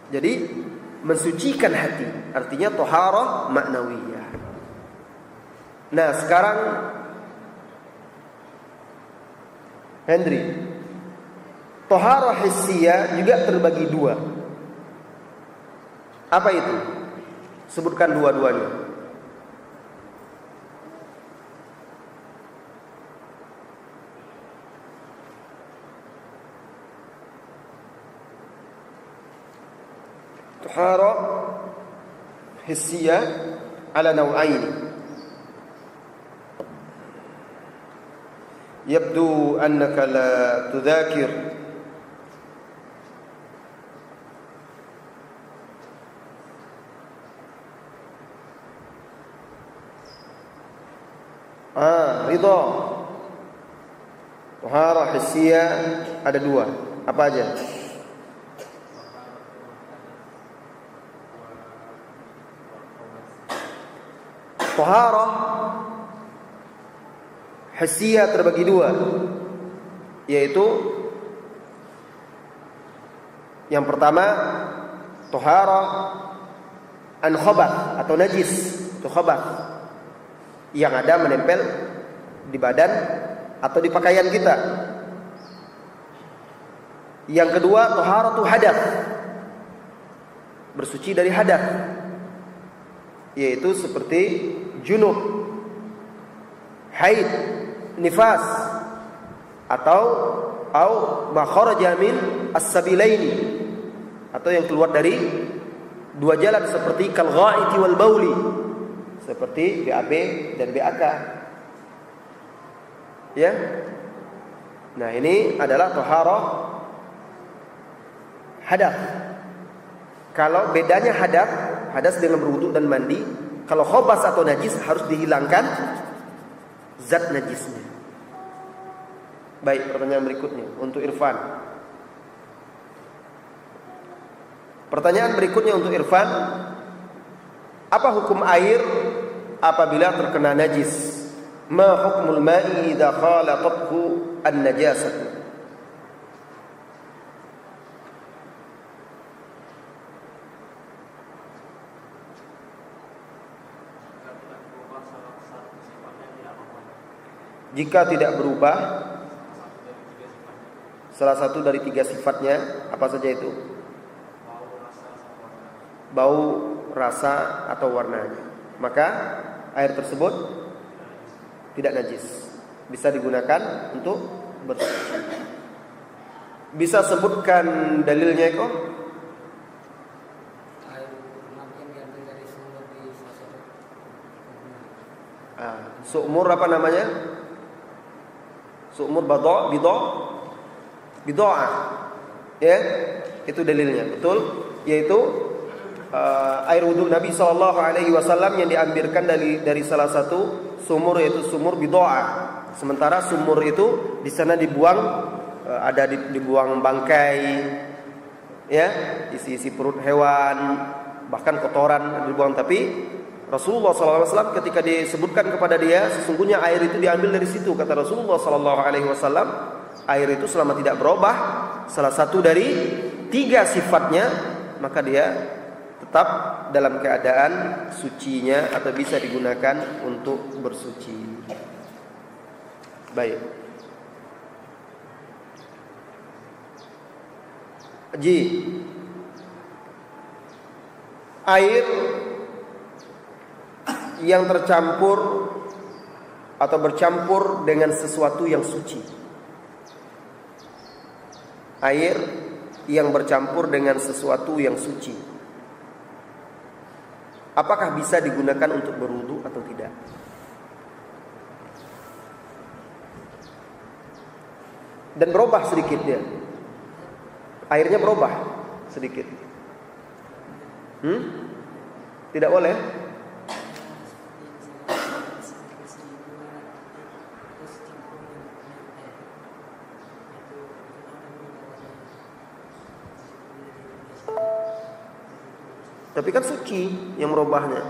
Jadi mensucikan hati artinya taharah ma'nawiyah. Nah, sekarang Hendri, taharah hissiyah juga terbagi dua. Apa itu? Sebutkan dua-duanya. Taharah hissiyah ala naw'aini. يبدو أنك لا تذاكر ridha. Taharah hissiyah ada dua. Apa aja? Taharah hissiyah terbagi dua, yaitu yang pertama taharah an khabath atau najis, itu khabath yang ada menempel di badan atau di pakaian kita. Yang kedua taharatu hadath, bersuci dari hadath, yaitu seperti junub, haid, nifas, atau ma kharaja min as-sabilaini, atau yang keluar dari dua jalan seperti kal ghaiti wal bauli, seperti BAB dan BAK. Ya. Nah, ini adalah taharah hadath. Kalau bedanya hadas dengan berwudu dan mandi, kalau khabas atau najis harus dihilangkan zat najisnya. Baik, pertanyaan berikutnya untuk Irfan. Pertanyaan berikutnya untuk Irfan, apa hukum air apabila terkena najis? Ma hukmul ma'i idza khalatathu an-najasah? Jika tidak berubah salah satu dari tiga sifatnya, apa saja itu? Bau, rasa, atau warnanya, maka air tersebut tidak najis, bisa digunakan untuk bersuci. Bisa sebutkan dalilnya kok? Sumur apa namanya? Sumur bid'ah. Ya, itu dalilnya. Betul, yaitu air wudhu Nabi SAW yang diambilkan dari salah satu sumur, yaitu sumur bid'ah. Sementara sumur itu di sana dibuang dibuang bangkai, ya, isi perut hewan, bahkan kotoran dibuang. Tapi Rasulullah SAW ketika disebutkan kepada dia, sesungguhnya air itu diambil dari situ, kata Rasulullah SAW, air itu selama tidak berubah salah satu dari tiga sifatnya, maka dia tetap dalam keadaan sucinya atau bisa digunakan untuk bersuci. Baik. Ji, air yang tercampur atau bercampur dengan sesuatu yang suci. Air yang bercampur dengan sesuatu yang suci, apakah bisa digunakan untuk berwudu atau tidak? dan berubah sedikit dia. Airnya berubah sedikit. Tidak boleh. Tapi kan suci yang merubahnya.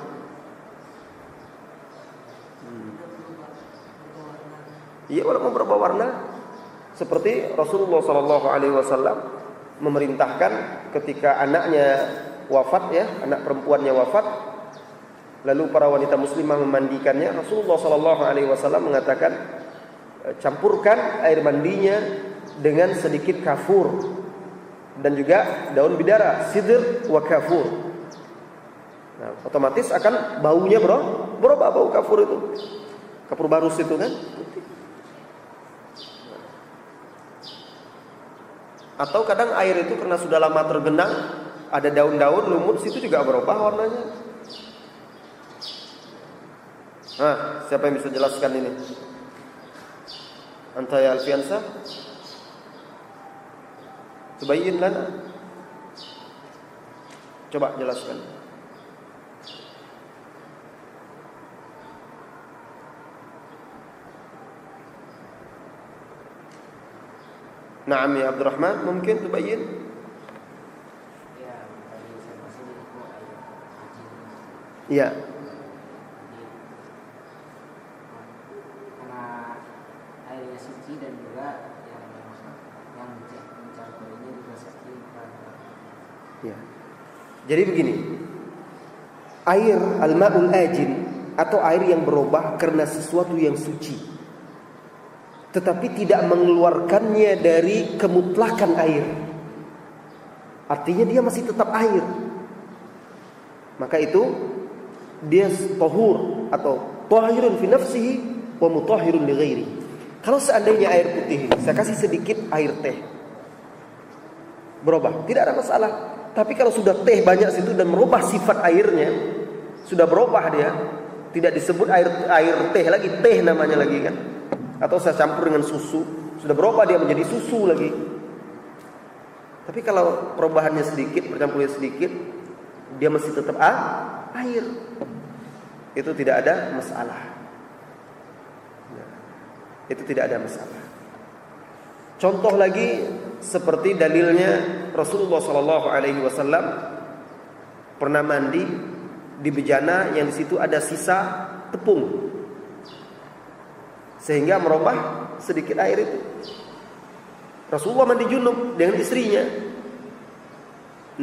Iya, walaupun berubah warna. Seperti Rasulullah SAW memerintahkan ketika anaknya wafat, ya, anak perempuannya wafat, lalu para wanita muslimah memandikannya. Rasulullah SAW mengatakan, campurkan air mandinya dengan sedikit kafur dan juga daun bidara, sidr wa kafur. Nah, otomatis akan baunya berubah, bau kafur itu, kafur barus itu kan. Atau kadang air itu karena sudah lama tergenang, ada daun-daun, lumut, situ juga berubah warnanya. Nah, siapa yang bisa jelaskan ini? Anta ya Alfiansa? Tubayyin lana. Coba jelaskan. Naam ya Abdurrahman, mungkin tubayyin? Ya. Karena airnya suci dan juga yang mencampurinya juga suci. Ya. Jadi begini, air al-ma'ul ajin atau air yang berubah karena sesuatu yang suci, tetapi tidak mengeluarkannya dari kemutlakan air. Artinya dia masih tetap air. Maka itu dia tahur atau tahirun fi nafsihi wa mutahhirun li ghairi. Kalau seandainya air putih, saya kasih sedikit air teh, berubah, tidak ada masalah. Tapi kalau sudah teh banyak situ dan merubah sifat airnya, sudah berubah dia, tidak disebut air teh lagi, teh namanya lagi kan. Atau saya campur dengan susu, sudah berubah dia menjadi susu lagi. Tapi kalau perubahannya sedikit, percampurannya sedikit, dia masih tetap air. Itu tidak ada masalah. Itu tidak ada masalah. Contoh lagi seperti dalilnya Rasulullah SAW pernah mandi di bejana yang di situ ada sisa tepung, sehingga merubah sedikit air itu. Rasulullah mandi junub dengan istrinya.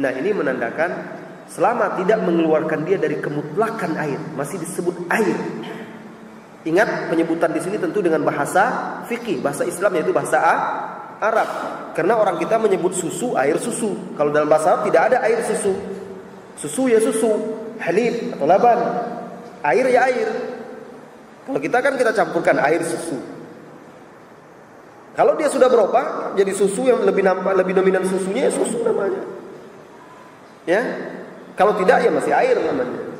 Nah, ini menandakan selama tidak mengeluarkan dia dari kemutlakan air, masih disebut air. Ingat penyebutan di sini tentu dengan bahasa fikih, bahasa Islam, yaitu bahasa Arab. Karena orang kita menyebut susu air susu. Kalau dalam bahasa Arab tidak ada air susu. Susu ya susu, halib atau laban. Air ya air. Kalau kita kan kita campurkan air susu. Kalau dia sudah berubah jadi susu yang lebih nampak, lebih dominan susunya, ya susu namanya. Ya. Kalau tidak ya masih air namanya.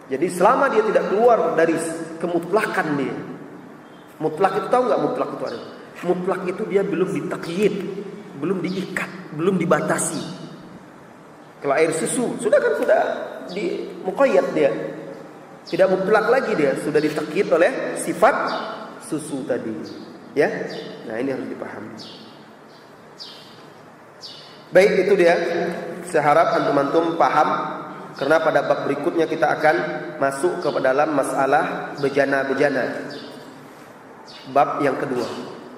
Jadi selama dia tidak keluar dari kemutlakan dia. Mutlak itu tahu nggak mutlak itu ada? Mutlak itu dia belum ditakyid, belum diikat, belum dibatasi. Kalau air susu sudah di muqayyad dia. Tidak mutlak lagi dia, sudah ditakyid oleh sifat susu tadi. Ya. Nah, ini harus dipahami. Baik, itu dia. Saya harap antum-antum paham. Karena pada bab berikutnya kita akan masuk ke dalam masalah bejana-bejana. Bab yang kedua.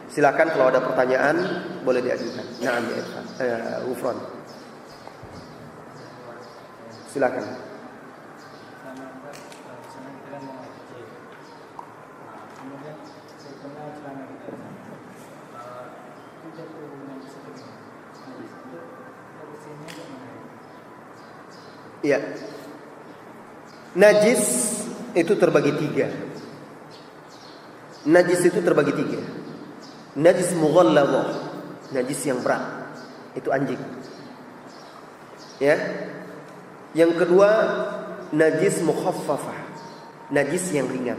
Silakan kalau ada pertanyaan boleh diajukan. Naam ya Ufron. Silakan. Ya. Najis itu terbagi tiga. Najis itu terbagi tiga. Najis mughalladhah, najis yang berat, itu anjing. Ya. Yang kedua, najis mukhaffafah, najis yang ringan.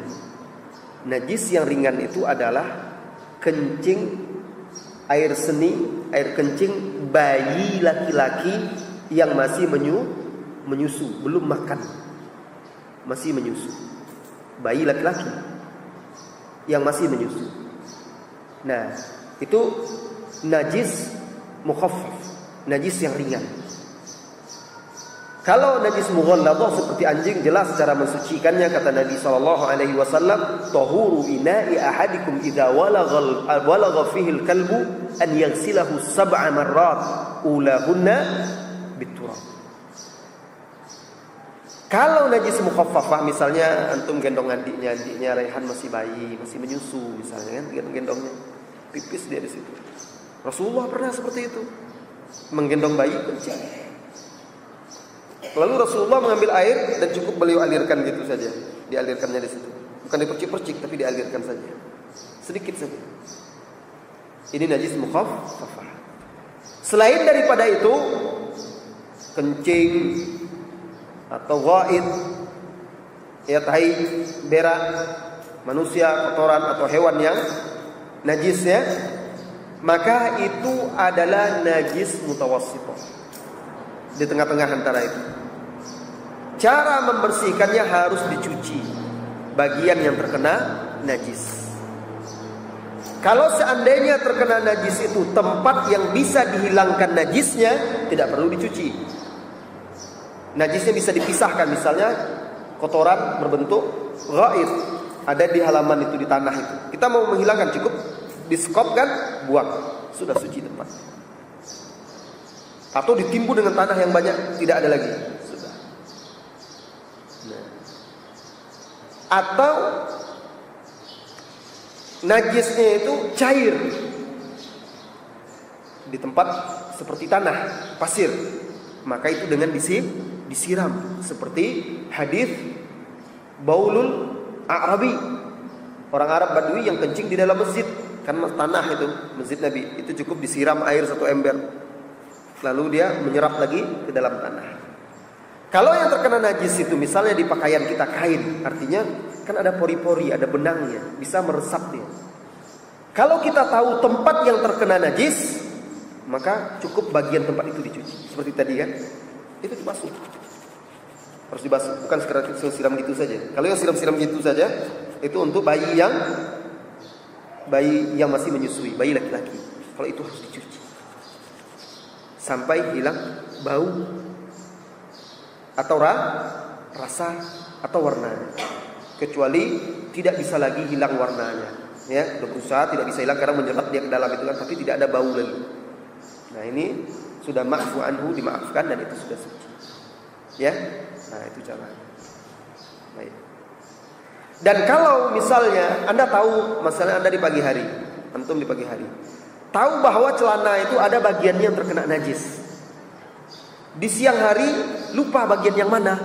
Najis yang ringan itu adalah kencing air seni, air kencing bayi laki-laki yang masih menyusu, belum makan, masih menyusu. Bayi laki-laki yang masih menyusu. Nah, itu najis mukhaffaf, najis yang ringan. Kalau najis mughalladhah seperti anjing, jelas cara mensucikannya, kata Nabi SAW, tahuru ina'i ahadikum idza walagha fihi al-kalbu an yaghsilahu 7 marrat ulahunna biturab. Kalau najis mukhaffafah, misalnya antum gendong adiknya Raihan masih bayi, masih menyusu misalnya kan, gendongnya pipis dia di situ. Rasulullah pernah seperti itu, menggendong bayi kencing. Lalu Rasulullah mengambil air dan cukup beliau alirkan gitu saja, dialirkannya di situ. Bukan dipercik-percik, tapi dialirkan saja, sedikit saja. Ini najis mukhaffafah. Selain daripada itu, kencing atau ghaid, ya tai, berak, manusia, kotoran atau hewan yang najisnya, maka itu adalah najis mutawassithah, di tengah-tengah antara itu. Cara membersihkannya harus dicuci bagian yang terkena najis. Kalau seandainya terkena najis itu tempat yang bisa dihilangkan najisnya, tidak perlu dicuci. Najisnya bisa dipisahkan, misalnya kotoran berbentuk ghaid ada di halaman itu, di tanah itu. Kita mau menghilangkan, cukup diskop kan, buang, sudah suci tempat. Atau ditimbun dengan tanah yang banyak, tidak ada lagi, sudah. Nah. Atau najisnya itu cair di tempat seperti tanah, pasir, maka itu dengan disiram, seperti hadis baulul A'rabi, orang Arab Badui yang kencing di dalam masjid, kan tanah itu masjid Nabi, itu cukup disiram air 1 ember, lalu dia menyerap lagi ke dalam tanah. Kalau yang terkena najis itu misalnya di pakaian kita, kain, artinya kan ada pori-pori, ada benangnya, bisa meresap dia. Kalau kita tahu tempat yang terkena najis, maka cukup bagian tempat itu dicuci, seperti tadi kan, itu dibasuh. Harus dibasuh, bukan sekedar siram gitu saja. Kalau yang siram-siram gitu saja, itu untuk bayi yang masih menyusui, bayi laki-laki. Kalau itu harus dicuci sampai hilang bau atau rasa atau warnanya. Kecuali tidak bisa lagi hilang warnanya, ya, udah berusaha tidak bisa hilang karena menyerap dia ke dalam itu kan, tapi tidak ada bau lagi. Nah, ini sudah ma'fu anhu, dimaafkan, dan itu sudah suci. Ya. Nah, itu caranya. Baik. Dan kalau misalnya Anda tahu, masalah Anda di pagi hari, antum di pagi hari, tahu bahwa celana itu ada bagiannya yang terkena najis. Di siang hari lupa bagian yang mana,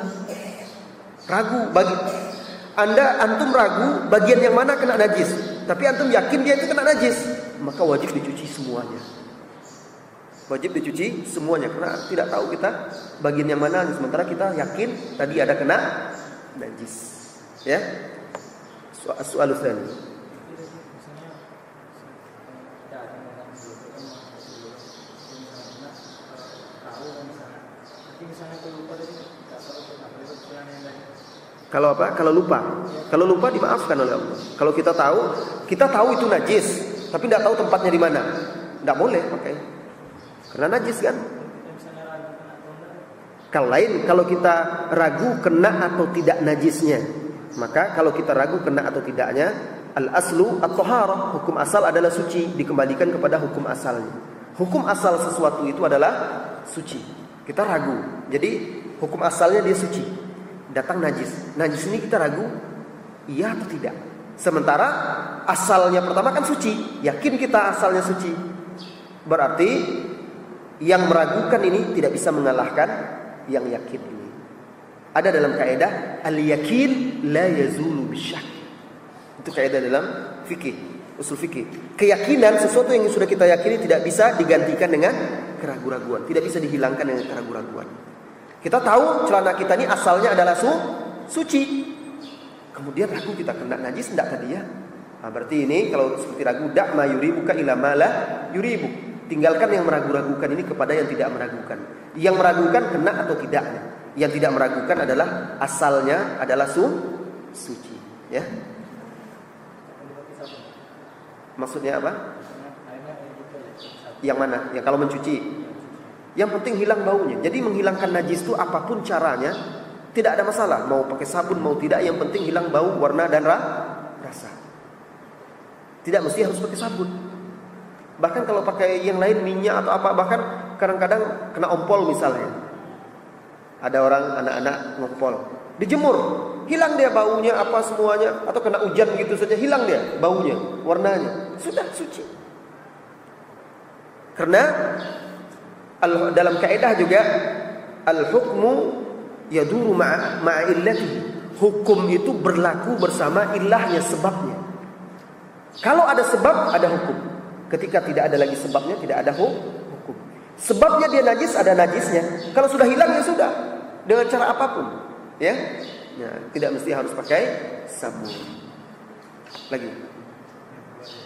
ragu antum ragu bagian yang mana kena najis, tapi antum yakin dia itu kena najis, maka wajib dicuci semuanya. Wajib dicuci semuanya, karena tidak tahu kita bagian yang mana, sementara kita yakin tadi ada kena najis. Ya. Soal tsani. Kalau apa? Kalau lupa dimaafkan oleh Allah. Kalau kita tahu itu najis, tapi tidak tahu tempatnya di mana, tidak boleh pakai, karena najis kan. Kalau kita ragu kena atau tidak najisnya, maka kalau kita ragu kena atau tidaknya, al-aslu at-taharah, hukum asal adalah suci, dikembalikan kepada hukum asalnya. Hukum asal sesuatu itu adalah suci. Kita ragu, jadi hukum asalnya dia suci. Datang najis ini kita ragu iya atau tidak. Sementara asalnya pertama kan suci, yakin kita asalnya suci. Berarti yang meragukan ini tidak bisa mengalahkan yang yakin ini. Ada dalam kaidah al-yakin la yazulu bisyak. Itu kaidah dalam fikih, usul fikih. Keyakinan, sesuatu yang sudah kita yakini tidak bisa digantikan dengan keraguan-raguan, tidak bisa dihilangkan dengan keraguan-raguan. Kita tahu celana kita ini asalnya adalah suci. Kemudian ragu kita kena najis enggak tadi ya? Nah, berarti ini kalau seperti ragu, dak ma yuribuka ila ma la yuribu. Tinggalkan yang meragu-ragukan ini kepada yang tidak meragukan. Yang meragukan kena atau tidaknya. Yang tidak meragukan adalah asalnya adalah suci, ya. Maksudnya apa? Yang mana? Ya kalau mencuci. Yang penting hilang baunya. Jadi menghilangkan najis itu apapun caranya tidak ada masalah. Mau pakai sabun mau tidak, yang penting hilang bau, warna dan rasa. Tidak mesti harus pakai sabun. Bahkan kalau pakai yang lain, minyak atau apa, bahkan kadang-kadang kena ompol misalnya. Ada orang anak-anak ngompol, dijemur, hilang dia baunya apa semuanya, atau kena hujan gitu saja hilang dia baunya, warnanya, sudah suci. Karena dalam kaidah juga al-hukmu yaduru ma'a illatihi. Hukum itu berlaku bersama ilahnya, sebabnya. Kalau ada sebab, ada hukum. Ketika tidak ada lagi sebabnya, tidak ada hukum. Sebabnya dia najis, ada najisnya. Kalau sudah hilang, ya sudah. Dengan cara apapun, ya. Nah, tidak mesti harus pakai sabun. Lagi.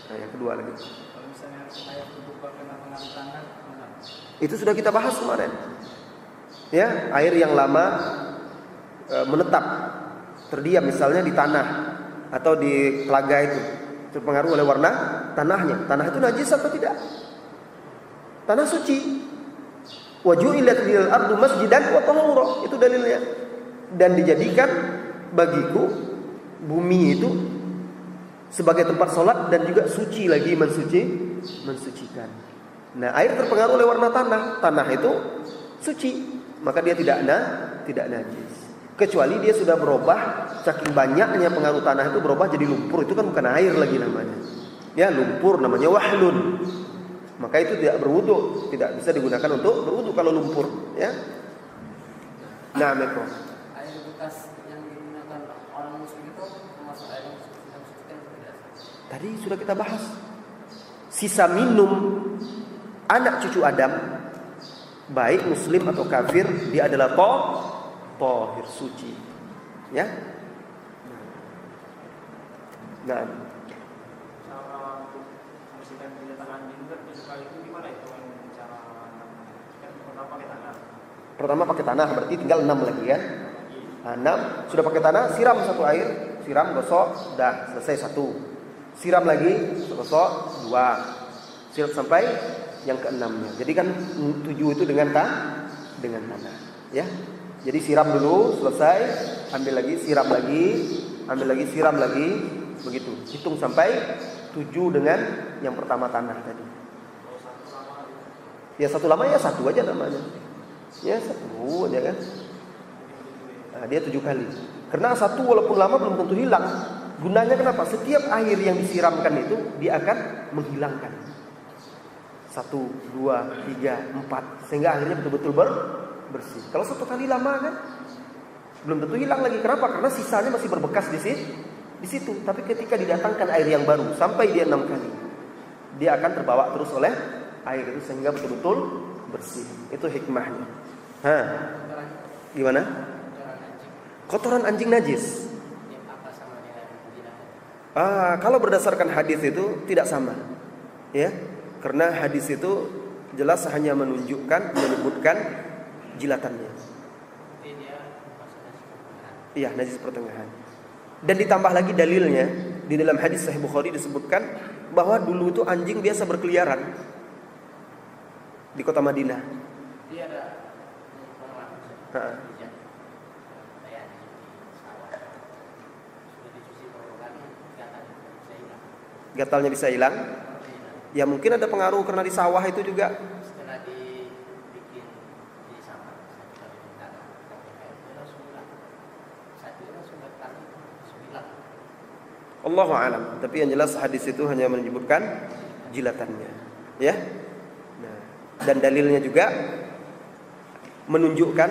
Nah, yang kedua lagi. Kalau misalnya air terbuka kena pengaruh tangan, itu sudah kita bahas kemarin. Ya, air yang lama menetap, terdiam misalnya di tanah atau di telaga itu, terpengaruh oleh warna tanahnya. Tanah itu najis atau tidak? Tanah suci. Wa ju'ilat lil ardu masjidan wa tahura. Itu dalilnya. Dan dijadikan bagiku bumi itu sebagai tempat sholat dan juga suci lagi, mensucikan. Nah, air terpengaruh oleh warna tanah. Tanah itu suci, maka dia tidak najis. Kecuali dia sudah berubah, saking banyaknya pengaruh tanah itu berubah jadi lumpur, itu kan bukan air lagi namanya. Ya, lumpur namanya wahlun. Maka itu tidak berwudu, tidak bisa digunakan untuk berwudu kalau lumpur, ya. Nah, Meko. Air bekas yang digunakan orang muslim itu termasuk air yang sudah mensucikan tidak? Tadi sudah kita bahas. Sisa minum anak cucu Adam, baik muslim atau kafir, dia adalah tahir, suci. Ya. Nah, cara untuk membersihkan binatang anjing sekali itu gimana itu cara? Kan pertama pakai tangan. pertama pakai tanah, berarti tinggal 6 lagi ya. 6, sudah pakai tanah, siram satu air, siram, gosok, dah selesai 1. Siram lagi, gosok 2. Siram sampai yang ke-6-nya. Jadi kan 7 itu dengan tanah, ya. Jadi siram dulu, selesai, ambil lagi, siram lagi, ambil lagi, siram lagi, begitu. Hitung sampai 7 dengan yang pertama tanah tadi. Ya satu lama ya 1 aja namanya. Ya 1 aja kan. Nah, dia 7 kali. Karena 1 walaupun lama belum tentu hilang. Gunanya kenapa? Setiap air yang disiramkan itu dia akan menghilangkan. 1, 2, 3, 4 sehingga akhirnya betul-betul bersih. Kalau 1 kali lama kan belum tentu hilang lagi. Kenapa? Karena sisanya masih berbekas di situ. Tapi ketika didatangkan air yang baru sampai dia 6 kali, dia akan terbawa terus oleh air itu sehingga betul-betul bersih. Itu hikmahnya. Gimana? Kotoran anjing najis. Kalau berdasarkan hadis itu tidak sama. Ya. Karena hadis itu jelas hanya menyebutkan jilatannya. Iya, najis pertengahan. Dan ditambah lagi dalilnya, di dalam hadis Sahih Bukhari disebutkan bahwa dulu itu anjing biasa berkeliaran di kota Madinah. Dia ada gatalnya bisa hilang. Ya mungkin ada pengaruh karena di sawah itu juga. Setelah dibikin di sawah, Allahu a'lam. Tapi yang jelas hadis itu hanya menyebutkan jilatannya, ya. Nah, dan dalilnya juga menunjukkan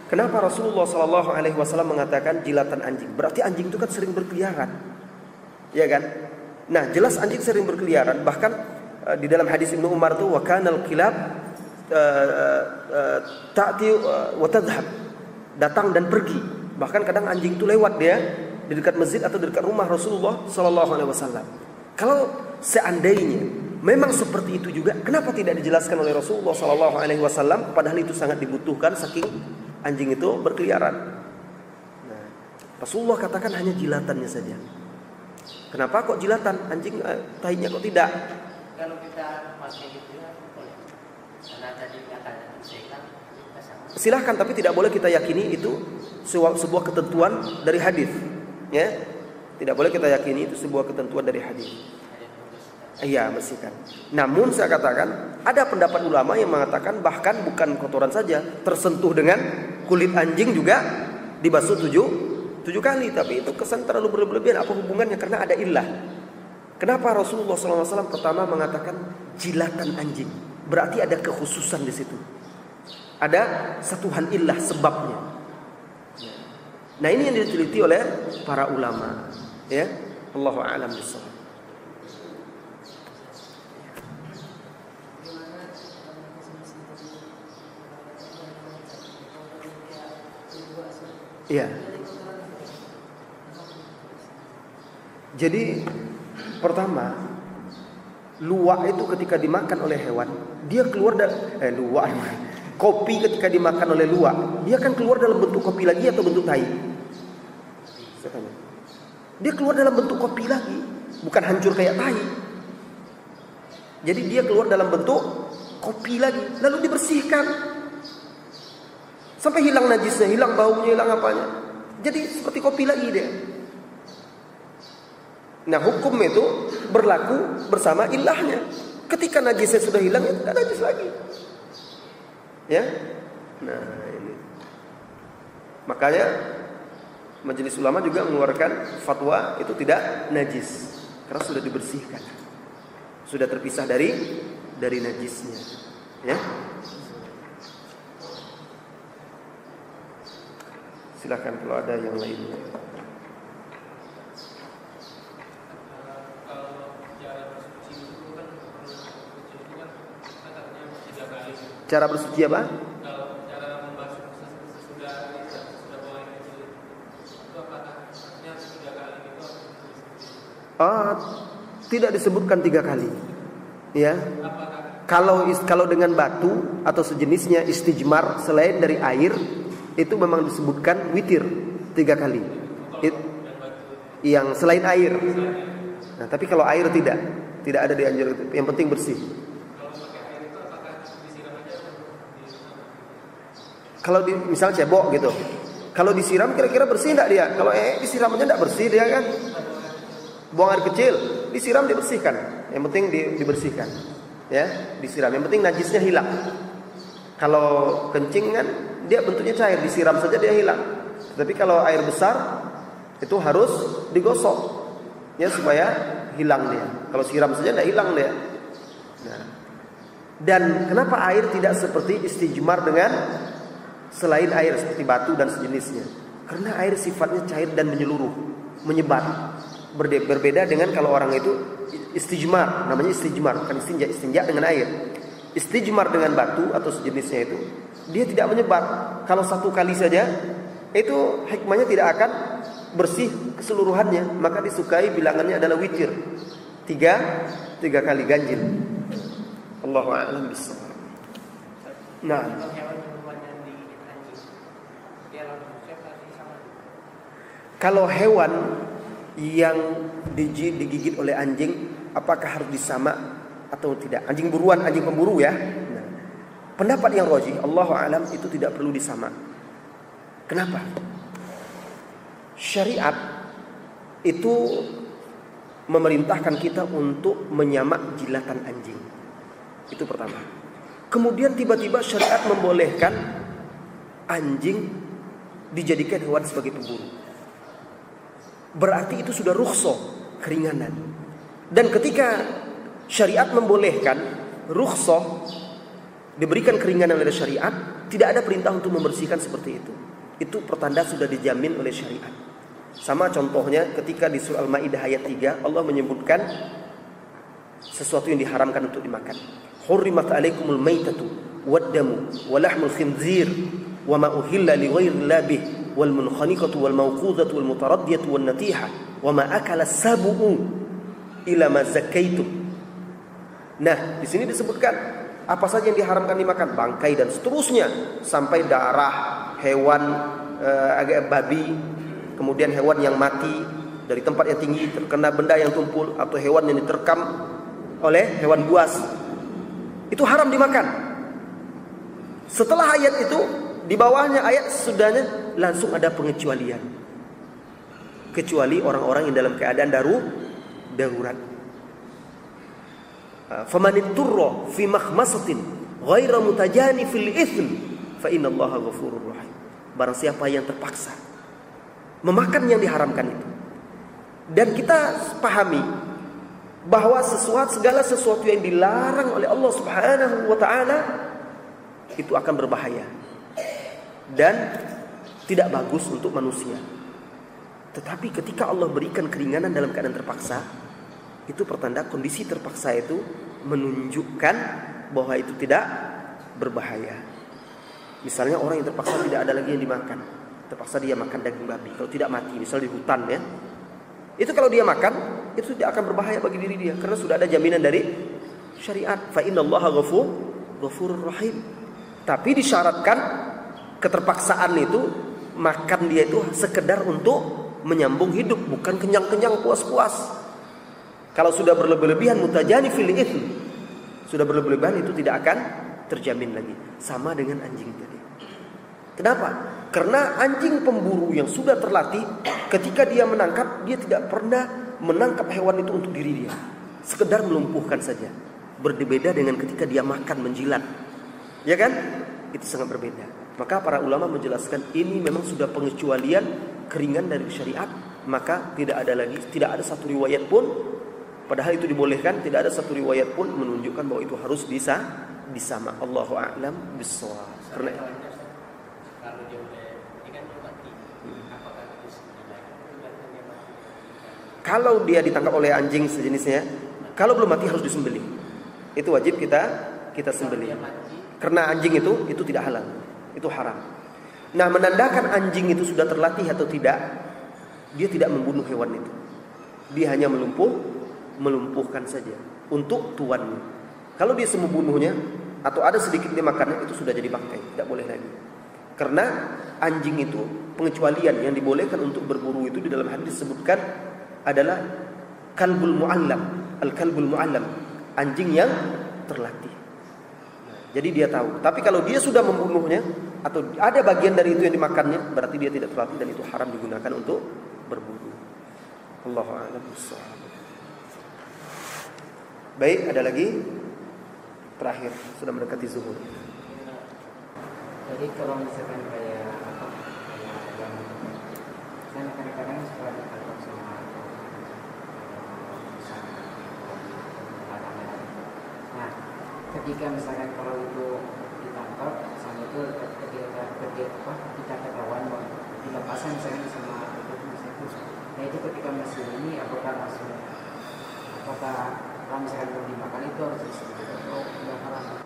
kenapa Rasulullah SAW mengatakan jilatan anjing. Berarti anjing itu kan sering berkeliaran, ya kan? Nah, jelas anjing sering berkeliaran. Bahkan di dalam hadis Ibnu Umar itu wa kanal kilab ta'ti wa tadhhab, datang dan pergi. Bahkan kadang anjing itu lewat dia di dekat masjid atau di dekat rumah Rasulullah SAW. Kalau seandainya memang seperti itu juga, kenapa tidak dijelaskan oleh Rasulullah SAW? Padahal itu sangat dibutuhkan saking anjing itu berkeliaran. Nah, Rasulullah katakan hanya jilatannya saja. Kenapa kok jilatan? Anjing tahinya kok tidak? Kalau kita pakai itu ya boleh. Karena tadi akan disekan. Silahkan, tapi tidak boleh kita yakini itu sebuah ketentuan dari hadis. Ya, tidak boleh kita yakini itu sebuah ketentuan dari hadis. Iya, bersihkan. Namun saya katakan ada pendapat ulama yang mengatakan bahkan bukan kotoran saja, tersentuh dengan kulit anjing juga dibasuh 7 kali. Tapi itu kesan terlalu berlebihan. Apa hubungannya? Karena ada illah. Kenapa Rasulullah SAW pertama mengatakan jilatan anjing? Berarti ada kekhususan di situ. Ada satuan illah sebabnya. Nah, ini yang diteliti oleh para ulama. Ya, Allahu a'lam bishawab. Iya. Jadi pertama, luwak itu ketika dimakan oleh hewan, dia keluar dari kopi ketika dimakan oleh luwak, dia akan keluar dalam bentuk kopi lagi atau bentuk tai? Saya tanya. Dia keluar dalam bentuk kopi lagi, bukan hancur kayak tai. Jadi dia keluar dalam bentuk kopi lagi, lalu dibersihkan. Sampai hilang najisnya, hilang baunya, hilang apanya. Jadi seperti kopi lagi dia. Nah, hukum itu berlaku bersama ilahnya. Ketika najisnya sudah hilang, itu tidak najis lagi. Ya. Nah, ini. Makanya Majelis Ulama juga mengeluarkan fatwa itu tidak najis karena sudah dibersihkan. Sudah terpisah dari najisnya. Ya. Silakan kalau ada yang lainnya. Kalau cara bersuci itu kan katanya 3 kali. Cara bersuci apa? Kalau cara membasuh sesudah buang air kecil itu apakah artinya 3 kali gitu? Tidak disebutkan 3 kali. Ya. Apakah Kalau dengan batu atau sejenisnya istijmar selain dari air, itu memang disebutkan witir 3 kali. Yang selain air. Nah, tapi kalau air tidak ada dianjurkan itu. Yang penting bersih. kalau pakai air itu apakah disiram aja atau Kalau misal cebok gitu, kalau disiram kira-kira bersih enggak dia? Kalau disiram aja enggak bersih dia kan. Buang air kecil, disiram dibersihkan. Yang penting dibersihkan. Ya, disiram. Yang penting najisnya hilang. Kalau kencing kan dia bentuknya cair, disiram saja dia hilang. Tapi kalau air besar itu harus digosok ya supaya hilang dia. Kalau siram saja tidak hilang dia. Nah, dan kenapa air tidak seperti istijmar dengan selain air seperti batu dan sejenisnya? Karena air sifatnya cair dan menyeluruh, menyebar. Berbeda dengan kalau orang itu istijmar, namanya istijmar, bukan istinja dengan air. Istijmar dengan batu atau sejenisnya itu dia tidak menyebar. Kalau 1 kali saja itu hikmahnya tidak akan bersih keseluruhannya. Maka disukai bilangannya adalah witir 3 kali ganjil. Allahu a'lam bishawab. Nah, kalau hewan yang digigit oleh anjing, apakah harus disamak atau tidak? Anjing buruan, anjing pemburu ya. Nah, pendapat yang rajih, Allahu a'lam, itu tidak perlu disamak. Kenapa? Syariat itu memerintahkan kita untuk menyamak jilatan anjing. Itu pertama. Kemudian tiba-tiba syariat membolehkan anjing dijadikan hewan sebagai pemburu. Berarti itu sudah rukhsah, keringanan. Dan ketika syariat membolehkan, rukhsah, diberikan keringanan oleh syariat, tidak ada perintah untuk membersihkan seperti itu. Itu pertanda sudah dijamin oleh syariat. Sama contohnya ketika di surah Al-Maidah ayat 3 Allah menyebutkan sesuatu yang diharamkan untuk dimakan. Hurrimat 'alaikumul maitatu wad-damu wa lahmul khinzir wa ma uhilla li ghairillahi bih wal munkhaniqatu wal mawqudhatu wal mutaraddiyatu wan natiha wa ma akala as-sabu'u ila ma zakaitum. Nah, di sini disebutkan apa saja yang diharamkan dimakan, bangkai dan seterusnya, sampai darah hewan babi, kemudian hewan yang mati dari tempat yang tinggi terkena benda yang tumpul, atau hewan yang diterkam oleh hewan buas, itu haram dimakan. Setelah ayat itu, di bawahnya ayat sesudahnya langsung ada pengecualian, kecuali orang-orang yang dalam keadaan darurat. Famanitturra fi makhmasatin ghaira mutajanifil itsm fa innallaha ghafurur rahim. Barang siapa yang terpaksa memakan yang diharamkan itu. Dan kita pahami bahwa segala sesuatu yang dilarang oleh Allah Subhanahu wa taala itu akan berbahaya dan tidak bagus untuk manusia. Tetapi ketika Allah berikan keringanan dalam keadaan terpaksa, itu pertanda kondisi terpaksa itu menunjukkan bahwa itu tidak berbahaya. Misalnya orang yang terpaksa tidak ada lagi yang dimakan, terpaksa dia makan daging babi, kalau tidak mati, misalnya di hutan ya, itu kalau dia makan, itu tidak akan berbahaya bagi diri dia, karena sudah ada jaminan dari syariat. Fa innallaha ghafurur rahim. Tapi disyaratkan keterpaksaan itu, makan dia itu sekedar untuk menyambung hidup, bukan kenyang-kenyang puas-puas. Kalau sudah berlebihan mutajanifil itsm, sudah berlebihan itu tidak akan terjamin lagi. Sama dengan anjing tadi. Kenapa? Karena anjing pemburu yang sudah terlatih, ketika dia menangkap, dia tidak pernah menangkap hewan itu untuk diri dia, sekedar melumpuhkan saja. Berbeda dengan ketika dia makan, menjilat, ya kan? Itu sangat berbeda. Maka para ulama menjelaskan ini memang sudah pengecualian keringan dari syariat. Maka tidak ada satu riwayat pun, padahal itu dibolehkan, tidak ada satu riwayat pun menunjukkan bahwa itu harus disama. Allahu a'lam bissawab. Karena kalau dia udah ikan mati, apakah itu kalau dia ditangkap oleh anjing sejenisnya, kalau belum mati harus disembelih. Itu wajib kita sembelih. Karena anjing itu tidak halal, itu haram. Nah, menandakan anjing itu sudah terlatih atau tidak, dia tidak membunuh hewan itu. Dia hanya melumpuhkan saja untuk tuannya. Kalau dia membunuhnya atau ada sedikit dia makannya, itu sudah jadi bangkai, tidak boleh lagi. Karena anjing itu pengecualian yang dibolehkan untuk berburu itu di dalam hadis disebutkan adalah kalbul muallam, al-kalbul muallam, anjing yang terlatih. Jadi dia tahu. Tapi kalau dia sudah membunuhnya atau ada bagian dari itu yang dimakannya, berarti dia tidak terlatih dan itu haram digunakan untuk berburu. Allahu a'lam bissawab. Baik, ada lagi? Terakhir, sudah mendekati zuhur. Jadi kalau misalkan kayak yang kan kadang-kadang suka ditangkap sama nah, ketika misalkan kalau itu ditangkap sama itu ketika ketahuan dilepaskan misalkan sama itu, nah itu ketika masih ini apakah kalau misalkan belum dimakan itu harus disebut atau tidak haram?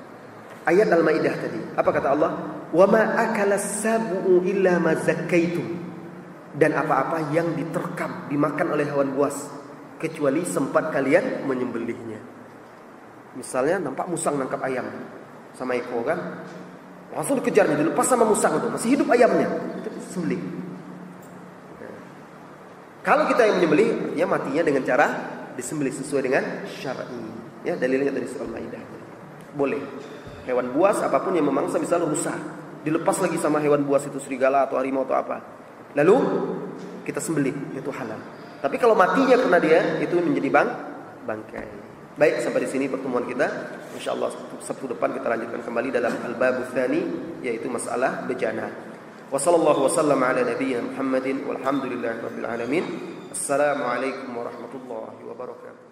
Ayat Al-Maidah tadi, apa kata Allah? Wa ma akalas sabu'u illa ma zakkaitum. Dan apa-apa yang diterkam, dimakan oleh hewan buas, kecuali sempat kalian menyembelihnya. Misalnya nampak musang nangkap ayam sama ekor kan, langsung dikejarnya, dilepas sama musang itu, masih hidup ayamnya, itu disembelih. Kalau kita yang menyembelih, ya matinya dengan cara disembelih sesuai dengan syar'i. Ya, dalilnya dari surah Al-Maidah. Boleh. Hewan buas apapun yang memangsa, misalnya rusa, dilepas lagi sama hewan buas itu, serigala atau harimau atau apa, lalu kita sembelih, itu halal. Tapi kalau matinya karena dia, itu menjadi bangkai. Baik, sampai di sini pertemuan kita. Insyaallah Sabtu depan kita lanjutkan kembali dalam al-bab tsani, yaitu masalah bejana. Wassallallahu wasallam ala nabiyyina Muhammadin walhamdulillahirabbil alamin. Assalamualaikum warahmatullahi wabarakatuh.